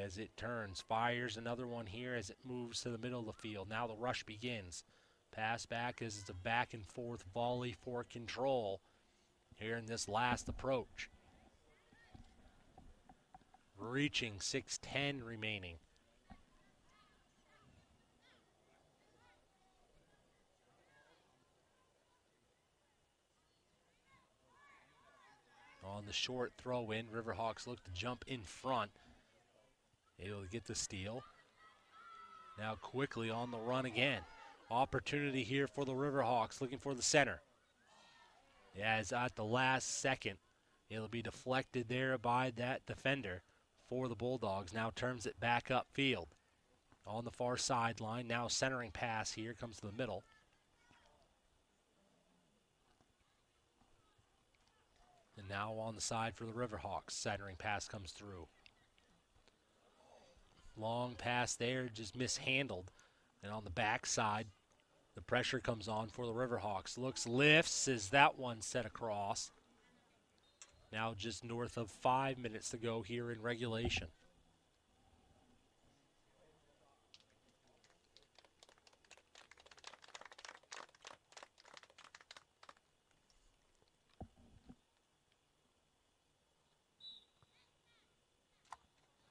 As it turns, fires another one here as it moves to the middle of the field. Now the rush begins. Pass back as it's a back and forth volley for control here in this last approach. reaching, 6:10 remaining. On the short throw in, Riverhawks look to jump in front. Able to get the steal. Now quickly on the run again. Opportunity here for the Riverhawks, looking for the center. As at the last second, it'll be deflected there by that defender for the Bulldogs. Now turns it back upfield. On the far sideline, now centering pass here, comes to the middle. And now on the side for the Riverhawks, centering pass comes through. Long pass there, just mishandled. And on the backside, the pressure comes on for the Riverhawks. Looks, lifts, is that one set across. Now just north of 5 minutes to go here in regulation.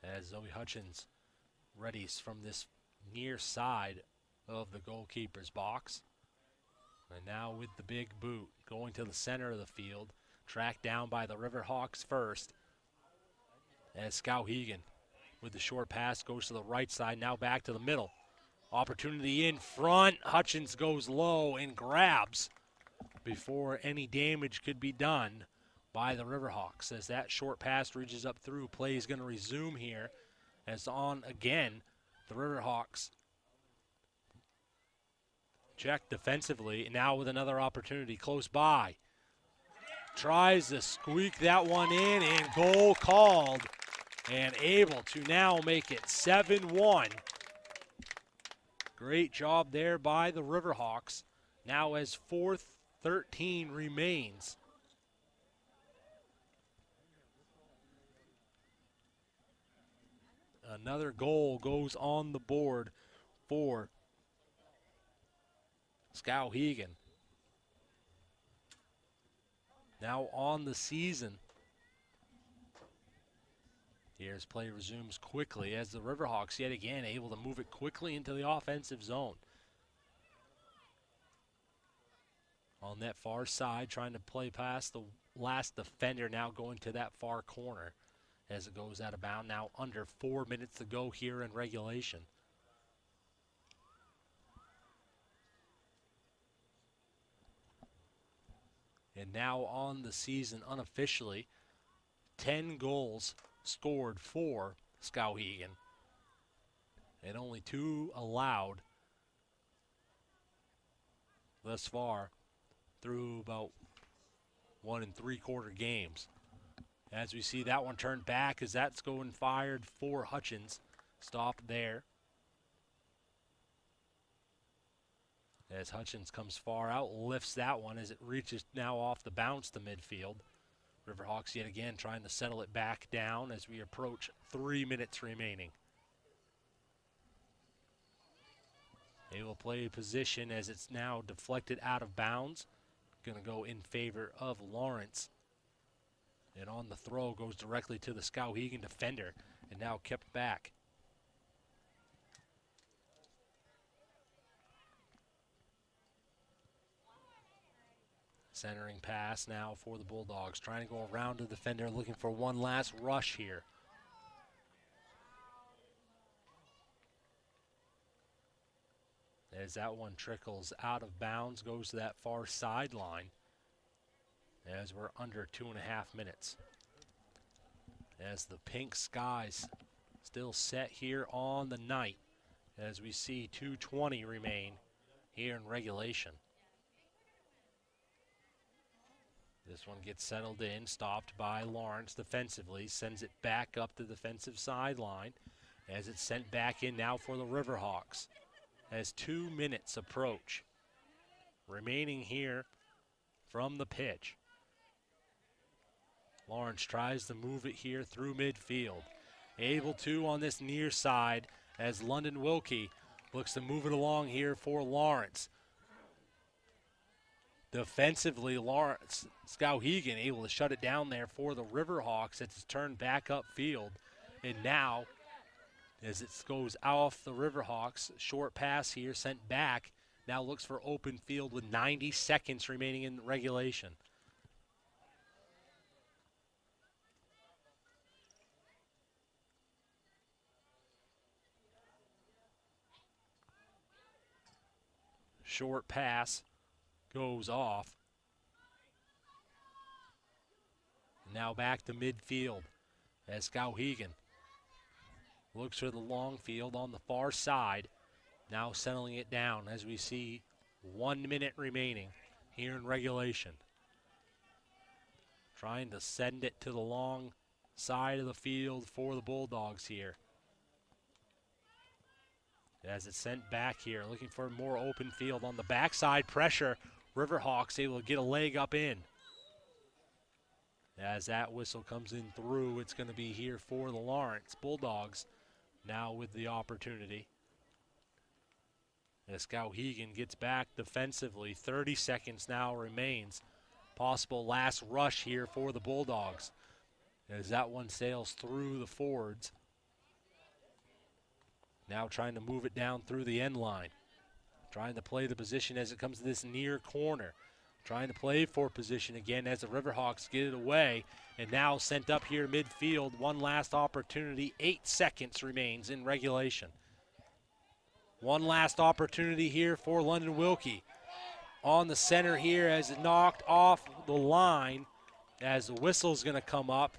As Zoe Hutchins readies from this near side of the goalkeeper's box. And now with the big boot going to the center of the field, tracked down by the Riverhawks first. As Skowhegan with the short pass goes to the right side, now back to the middle. Opportunity in front, Hutchins goes low and grabs before any damage could be done by the Riverhawks. As that short pass reaches up through, play is going to resume here as on again the Riverhawks check defensively, now with another opportunity close by. Tries to squeak that one in, and goal called, and able to now make it 7-1. Great job there by the Riverhawks. Now as 4:13 remains. Another goal goes on the board for Skowhegan. Now on the season. Here's play resumes quickly as the Riverhawks yet again able to move it quickly into the offensive zone. On that far side, trying to play past the last defender, now going to that far corner as it goes out of bounds. Now under 4 minutes to go here in regulation. And now on the season, unofficially, 10 goals scored for Skowhegan, and only 2 allowed thus far through about 1 3/4 games. As we see that one turned back as that's going fired for Hutchins. Stopped there. As Hutchins comes far out, lifts that one as it reaches now off the bounce to midfield. Riverhawks yet again trying to settle it back down as we approach 3 minutes remaining. They will play position as it's now deflected out of bounds. Going to go in favor of Lawerence. And on the throw goes directly to the Skowhegan defender and now kept back. Centering pass now for the Bulldogs, trying to go around the defender, looking for one last rush here. As that one trickles out of bounds, goes to that far sideline as we're under 2.5 minutes. As the pink skies still set here on the night as we see 2:20 remain here in regulation. This one gets settled in, stopped by Lawerence defensively, sends it back up the defensive sideline as it's sent back in now for the Riverhawks as 2 minutes approach remaining here from the pitch. Lawerence tries to move it here through midfield. Able to on this near side as London Wilkie looks to move it along here for Lawerence. Defensively, Skowhegan able to shut it down there for the Riverhawks. It's turned back upfield And now, as it goes off the Riverhawks, short pass here sent back. Now looks for open field with 90 seconds remaining in regulation. Short pass goes off. Now back to midfield as Skowhegan looks for the long field on the far side. Now settling it down as we see 1 minute remaining here in regulation. Trying to send it to the long side of the field for the Bulldogs here. As it's sent back here, looking for more open field on the backside pressure. Riverhawks able to get a leg up in. As that whistle comes in through, it's going to be here for the Lawerence Bulldogs now with the opportunity. As Skowhegan gets back defensively, 30 seconds now remains. Possible last rush here for the Bulldogs as that one sails through the forwards. Now trying to move it down through the end line. Trying to play the position as it comes to this near corner. Trying to play for position again as the Riverhawks get it away. And now sent up here midfield. One last opportunity. 8 seconds remains in regulation. One last opportunity here for London Wilkie. On the center here as it knocked off the line as the whistle's going to come up.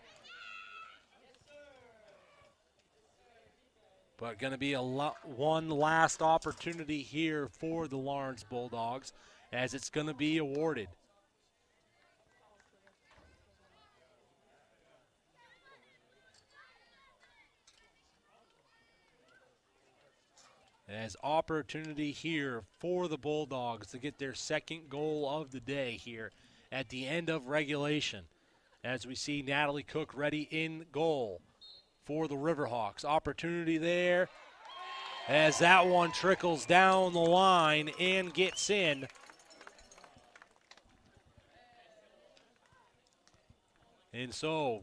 But going to be one last opportunity here for the Lawerence Bulldogs as it's going to be awarded. As opportunity here for the Bulldogs to get their second goal of the day here at the end of regulation. As we see Natalie Cook ready in goal for the Riverhawks. Opportunity there as that one trickles down the line and gets in. And so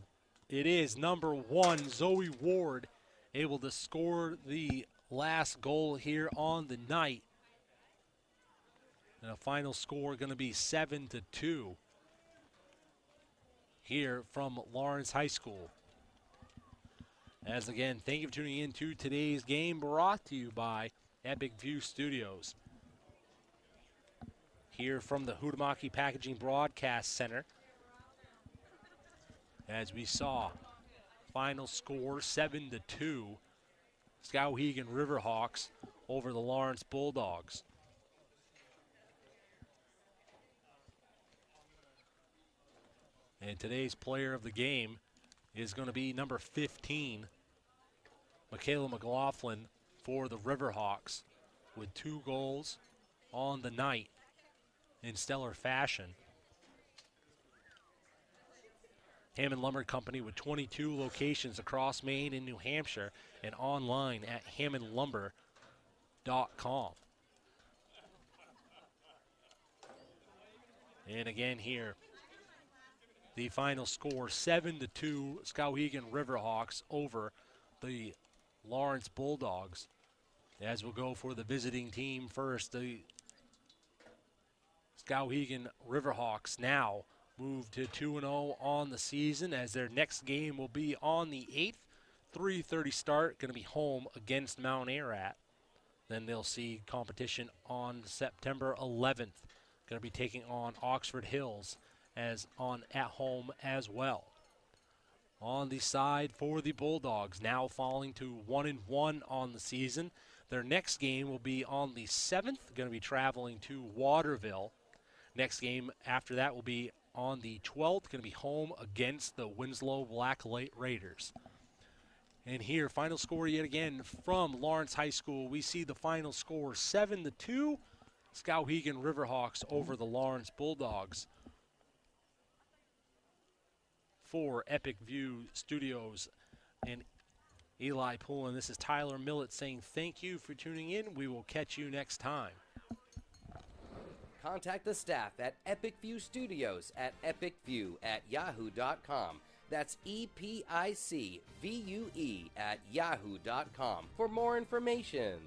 it is number 1, Zoe Ward, able to score the last goal here on the night. And a final score going to be 7-2 here from Lawerence High School. As again, thank you for tuning in to today's game, brought to you by Epic View Studios. Here from the Huhtamaki Packaging Broadcast Center. As we saw, final score 7-2. Skowhegan Riverhawks over the Lawerence Bulldogs. And today's player of the game is going to be number 15, Michaela McLaughlin for the Riverhawks, with 2 goals on the night in stellar fashion. Hammond Lumber Company with 22 locations across Maine and New Hampshire and online at hammondlumber.com. And again here, the final score 7-2, Skowhegan Riverhawks over the Lawerence Bulldogs. As we'll go for the visiting team first, the Skowhegan Riverhawks now move to 2-0 on the season as their next game will be on the 8th, 3:30 start, going to be home against Mount Ararat. Then they'll see competition on September 11th, going to be taking on Oxford Hills as on at home as well. On the side for the Bulldogs, now falling to 1-1 on the season. Their next game will be on the 7th, going to be traveling to Waterville. Next game after that will be on the 12th, going to be home against the Winslow Black Raiders. And here, final score yet again from Lawerence High School. We see the final score 7-2, Skowhegan Riverhawks over the Lawerence Bulldogs. For Epic View Studios and Eli Poulin, this is Tyler Millett saying thank you for tuning in. We will catch you next time. Contact the staff at Epic View Studios at epicview@yahoo.com. That's EPICVUE@yahoo.com for more information.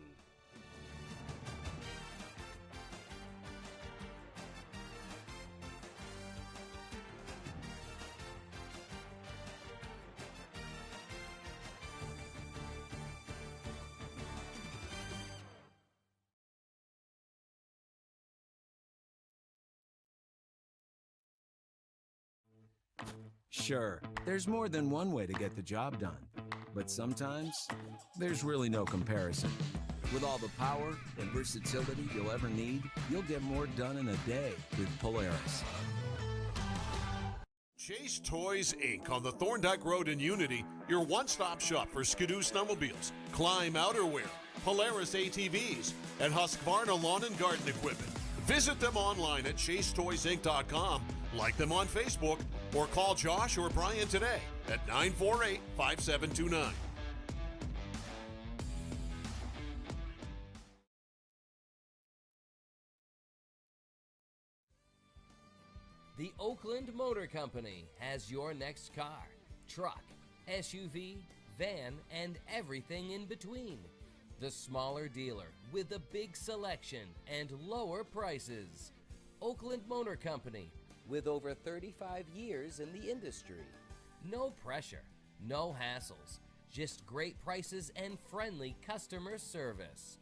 Sure, there's more than one way to get the job done, but sometimes there's really no comparison. With all the power and versatility you'll ever need, you'll get more done in a day with Polaris. Chase Toys Inc. on the Thorndike Road in Unity, your one-stop shop for Skidoo snowmobiles, Climb outerwear, Polaris ATVs, and Husqvarna lawn and garden equipment. Visit them online at chasetoysinc.com, like them on Facebook, or call Josh or Brian today at 948-5729. The Oakland Motor Company has your next car, truck, SUV, van, and everything in between. The smaller dealer with a big selection and lower prices. Oakland Motor Company, with over 35 years in the industry. No pressure, no hassles, just great prices and friendly customer service.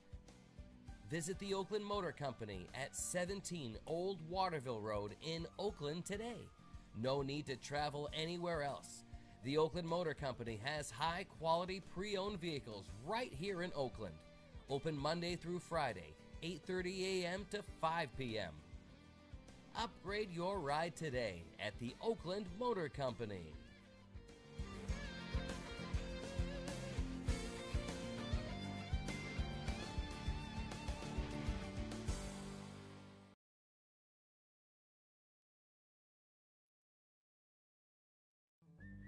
Visit the Oakland Motor Company at 17 Old Waterville Road in Oakland today. No need to travel anywhere else. The Oakland Motor Company has high-quality pre-owned vehicles right here in Oakland. Open Monday through Friday, 8:30 a.m. to 5 p.m. Upgrade your ride today at the Oakland Motor Company.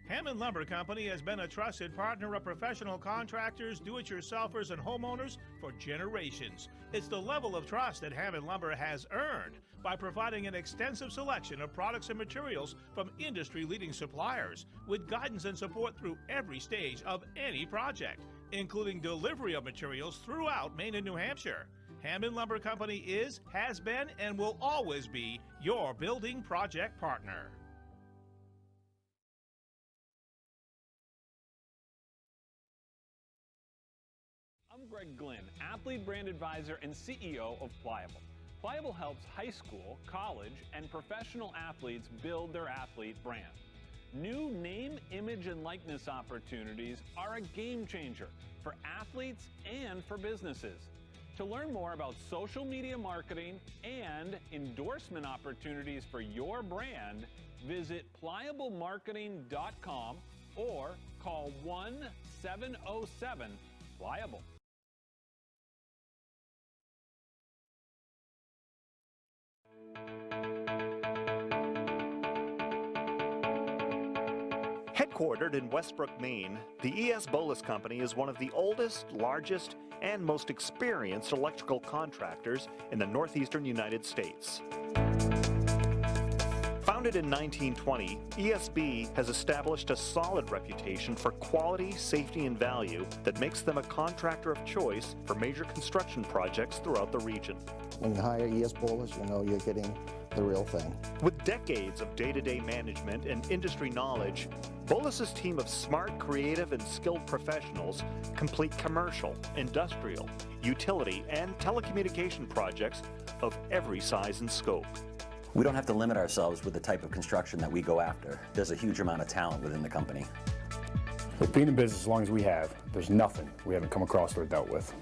Hammond Lumber Company has been a trusted partner of professional contractors, do-it-yourselfers, and homeowners for generations. It's the level of trust that Hammond Lumber has earned by providing an extensive selection of products and materials from industry-leading suppliers, with guidance and support through every stage of any project, including delivery of materials throughout Maine and New Hampshire. Hammond Lumber Company is, has been, and will always be your building project partner. I'm Greg Glynn, athlete brand advisor and CEO of Pliable. Pliable helps high school, college, and professional athletes build their athlete brand. New name, image, and likeness opportunities are a game changer for athletes and for businesses. To learn more about social media marketing and endorsement opportunities for your brand, visit pliablemarketing.com or call 1-707-PLIABLE. Headquartered in Westbrook, Maine, the ES Bolus Company is one of the oldest, largest, and most experienced electrical contractors in the northeastern United States. Founded in 1920, ESB has established a solid reputation for quality, safety, and value that makes them a contractor of choice for major construction projects throughout the region. When you hire ES Bolus, you know you're getting the real thing. With decades of day-to-day management and industry knowledge, Bolus's team of smart, creative, and skilled professionals complete commercial, industrial, utility, and telecommunication projects of every size and scope. We don't have to limit ourselves with the type of construction that we go after. There's a huge amount of talent within the company. With being in business as long as we have, there's nothing we haven't come across or dealt with.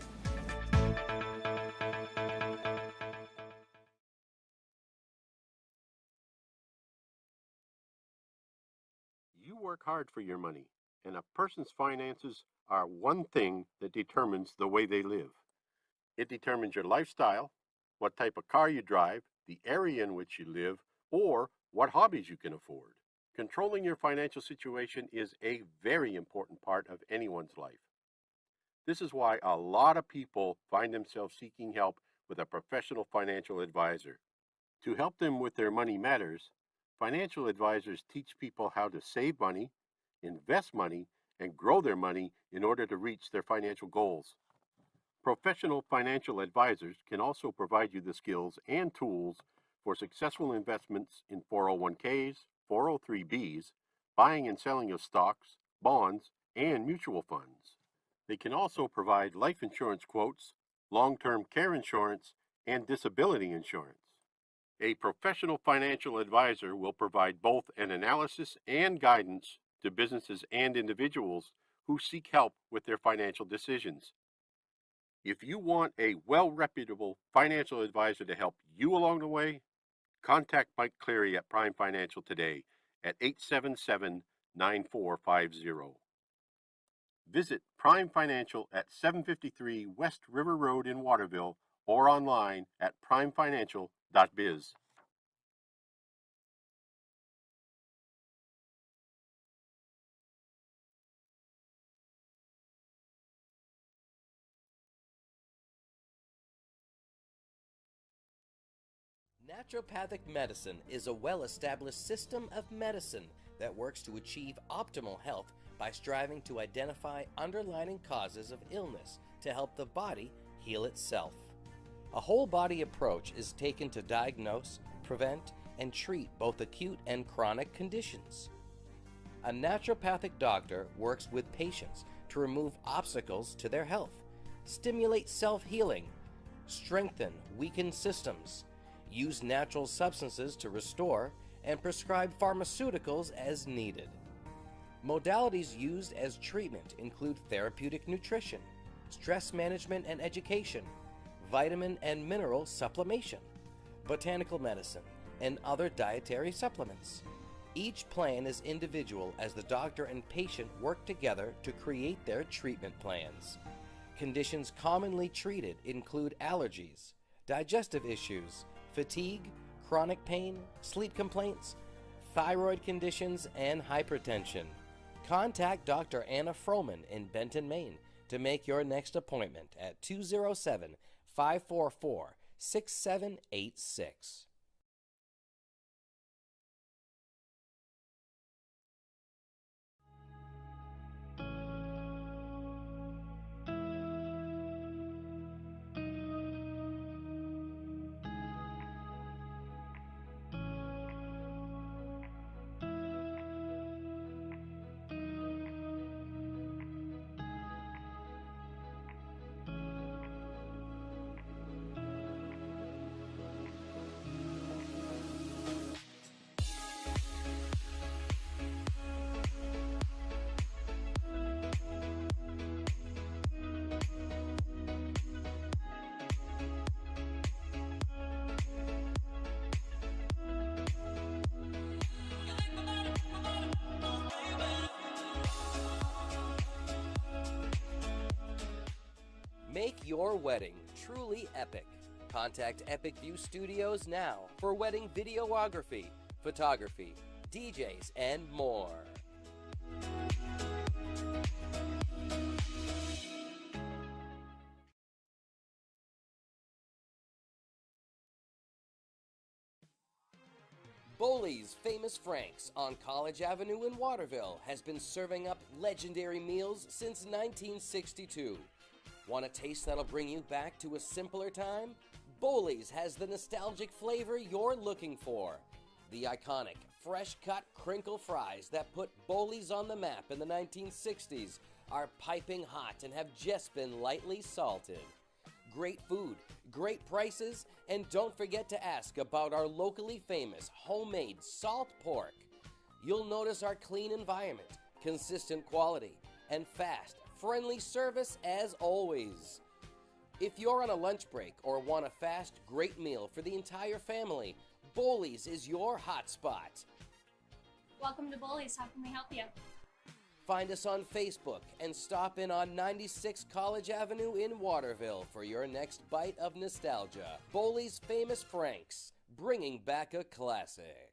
You work hard for your money, and a person's finances are one thing that determines the way they live. It determines your lifestyle, what type of car you drive, the area in which you live, or what hobbies you can afford. Controlling your financial situation is a very important part of anyone's life. This is why a lot of people find themselves seeking help with a professional financial advisor. To help them with their money matters, financial advisors teach people how to save money, invest money, and grow their money in order to reach their financial goals. Professional financial advisors can also provide you the skills and tools for successful investments in 401ks, 403bs, buying and selling of stocks, bonds, and mutual funds. They can also provide life insurance quotes, long-term care insurance, and disability insurance. A professional financial advisor will provide both an analysis and guidance to businesses and individuals who seek help with their financial decisions. If you want a well-reputable financial advisor to help you along the way, contact Mike Cleary at Prime Financial today at 877-9450. Visit Prime Financial at 753 West River Road in Waterville or online at primefinancial.biz. Naturopathic medicine is a well-established system of medicine that works to achieve optimal health by striving to identify underlying causes of illness to help the body heal itself. A whole-body approach is taken to diagnose, prevent, and treat both acute and chronic conditions. A naturopathic doctor works with patients to remove obstacles to their health, stimulate self-healing, strengthen weakened systems, use natural substances to restore, and prescribe pharmaceuticals as needed. Modalities used as treatment include therapeutic nutrition, stress management and education, vitamin and mineral supplementation, botanical medicine, and other dietary supplements. Each plan is individual as the doctor and patient work together to create their treatment plans. Conditions commonly treated include allergies, digestive issues, fatigue, chronic pain, sleep complaints, thyroid conditions, and hypertension. Contact Dr. Anna Froman in Benton, Maine to make your next appointment at 207-544-6786. Make your wedding truly epic. Contact Epic View Studios now for wedding videography, photography, DJs, and more. Boley's Famous Franks on College Avenue in Waterville has been serving up legendary meals since 1962. Want a taste that'll bring you back to a simpler time? Boley's has the nostalgic flavor you're looking for. The iconic, fresh-cut crinkle fries that put Boley's on the map in the 1960s are piping hot and have just been lightly salted. Great food, great prices, and don't forget to ask about our locally famous homemade salt pork. You'll notice our clean environment, consistent quality, and fast, friendly service as always. If you're on a lunch break or want a fast, great meal for the entire family, Boley's is your hotspot. Welcome to Boley's. How can we help you? Find us on Facebook and stop in on 96 College Avenue in Waterville for your next bite of nostalgia. Boley's Famous Franks, bringing back a classic.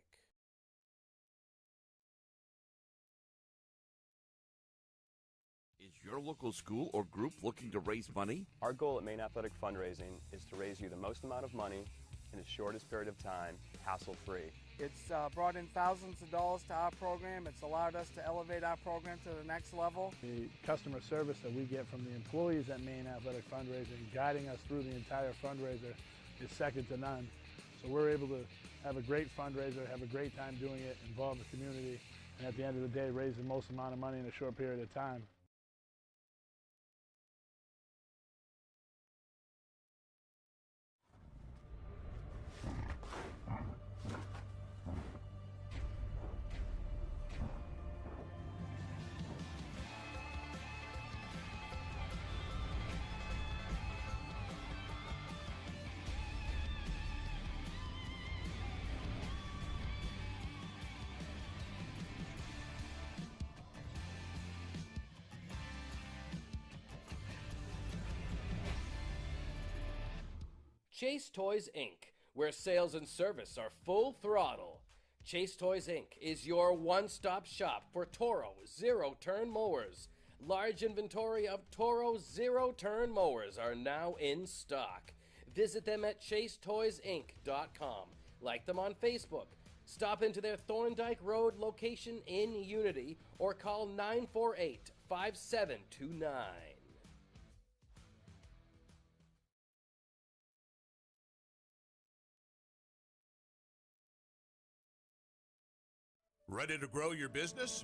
Is your local school or group looking to raise money? Our goal at Maine Athletic Fundraising is to raise you the most amount of money in the shortest period of time, hassle-free. It's brought in thousands of dollars to our program. It's allowed us to elevate our program to the next level. The customer service that we get from the employees at Maine Athletic Fundraising, guiding us through the entire fundraiser, is second to none. So we're able to have a great fundraiser, have a great time doing it, involve the community, and at the end of the day, raise the most amount of money in a short period of time. Chase Toys Inc., where sales and service are full throttle. Chase Toys Inc. is your one-stop shop for Toro zero-turn mowers. Large inventory of Toro zero-turn mowers are now in stock. Visit them at chasetoysinc.com. Like them on Facebook. Stop into their Thorndike Road location in Unity or call 948-5729. Ready to grow your business?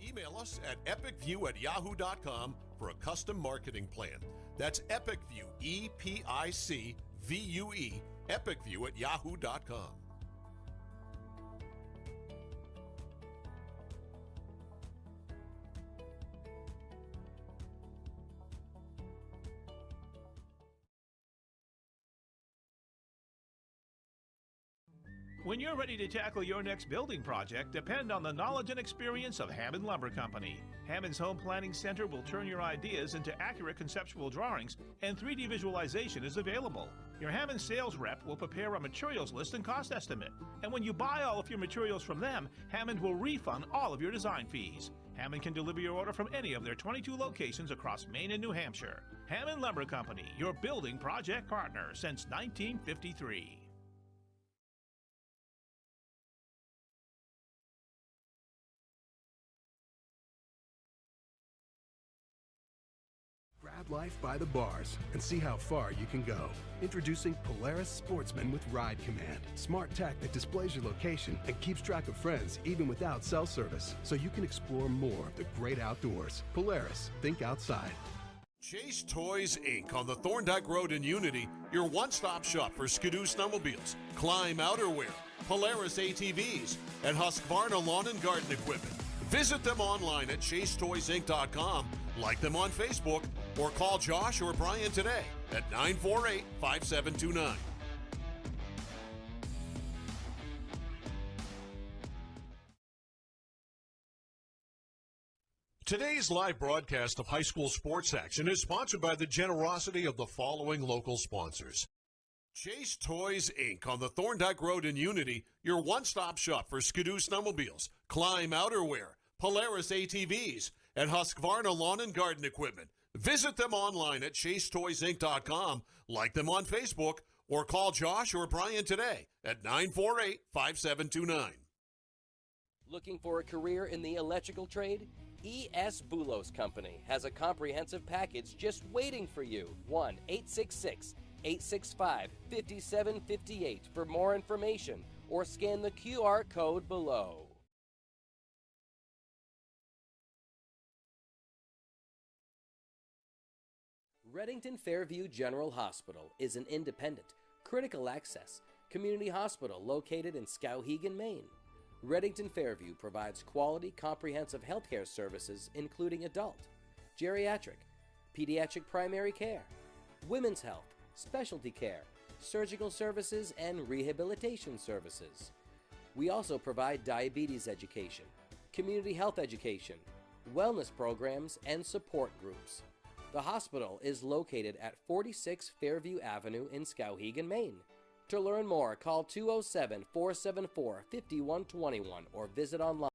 Email us at epicview@yahoo.com for a custom marketing plan. That's epicview, E-P-I-C-V-U-E, epicview@yahoo.com. When you're ready to tackle your next building project, depend on the knowledge and experience of Hammond Lumber Company. Hammond's Home Planning Center will turn your ideas into accurate conceptual drawings, and 3D visualization is available. Your Hammond sales rep will prepare a materials list and cost estimate. And when you buy all of your materials from them, Hammond will refund all of your design fees. Hammond can deliver your order from any of their 22 locations across Maine and New Hampshire. Hammond Lumber Company, your building project partner since 1953. Grab life by the bars and see how far you can go. Introducing Polaris Sportsman with Ride Command. Smart tech that displays your location and keeps track of friends even without cell service, so you can explore more of the great outdoors. Polaris, think outside. Chase Toys Inc. on the Thorndike Road in Unity, your one-stop shop for Skidoo snowmobiles, climb outerwear, Polaris ATVs, and Husqvarna lawn and garden equipment. Visit them online at chasetoysinc.com, like them on Facebook, or call Josh or Brian today at 948-5729. Today's live broadcast of high school sports action is sponsored by the generosity of the following local sponsors. Chase Toys Inc. on the Thorndike Road in Unity, your one-stop shop for Skidoo snowmobiles, climb outerwear, Polaris ATVs, and Husqvarna lawn and garden equipment. Visit them online at chasetoysinc.com, like them on Facebook, or call Josh or Brian today at 948-5729. Looking for a career in the electrical trade? E.S. Boulos Company has a comprehensive package just waiting for you. 1-866-865-5758 for more information, or scan the QR code below. Reddington Fairview General Hospital is an independent, critical access community hospital located in Skowhegan, Maine. Reddington Fairview provides quality, comprehensive healthcare services including adult, geriatric, pediatric primary care, women's health, specialty care, surgical services, and rehabilitation services. We also provide diabetes education, community health education, wellness programs, and support groups. The hospital is located at 46 Fairview Avenue in Skowhegan, Maine. To learn more, call 207-474-5121 or visit online.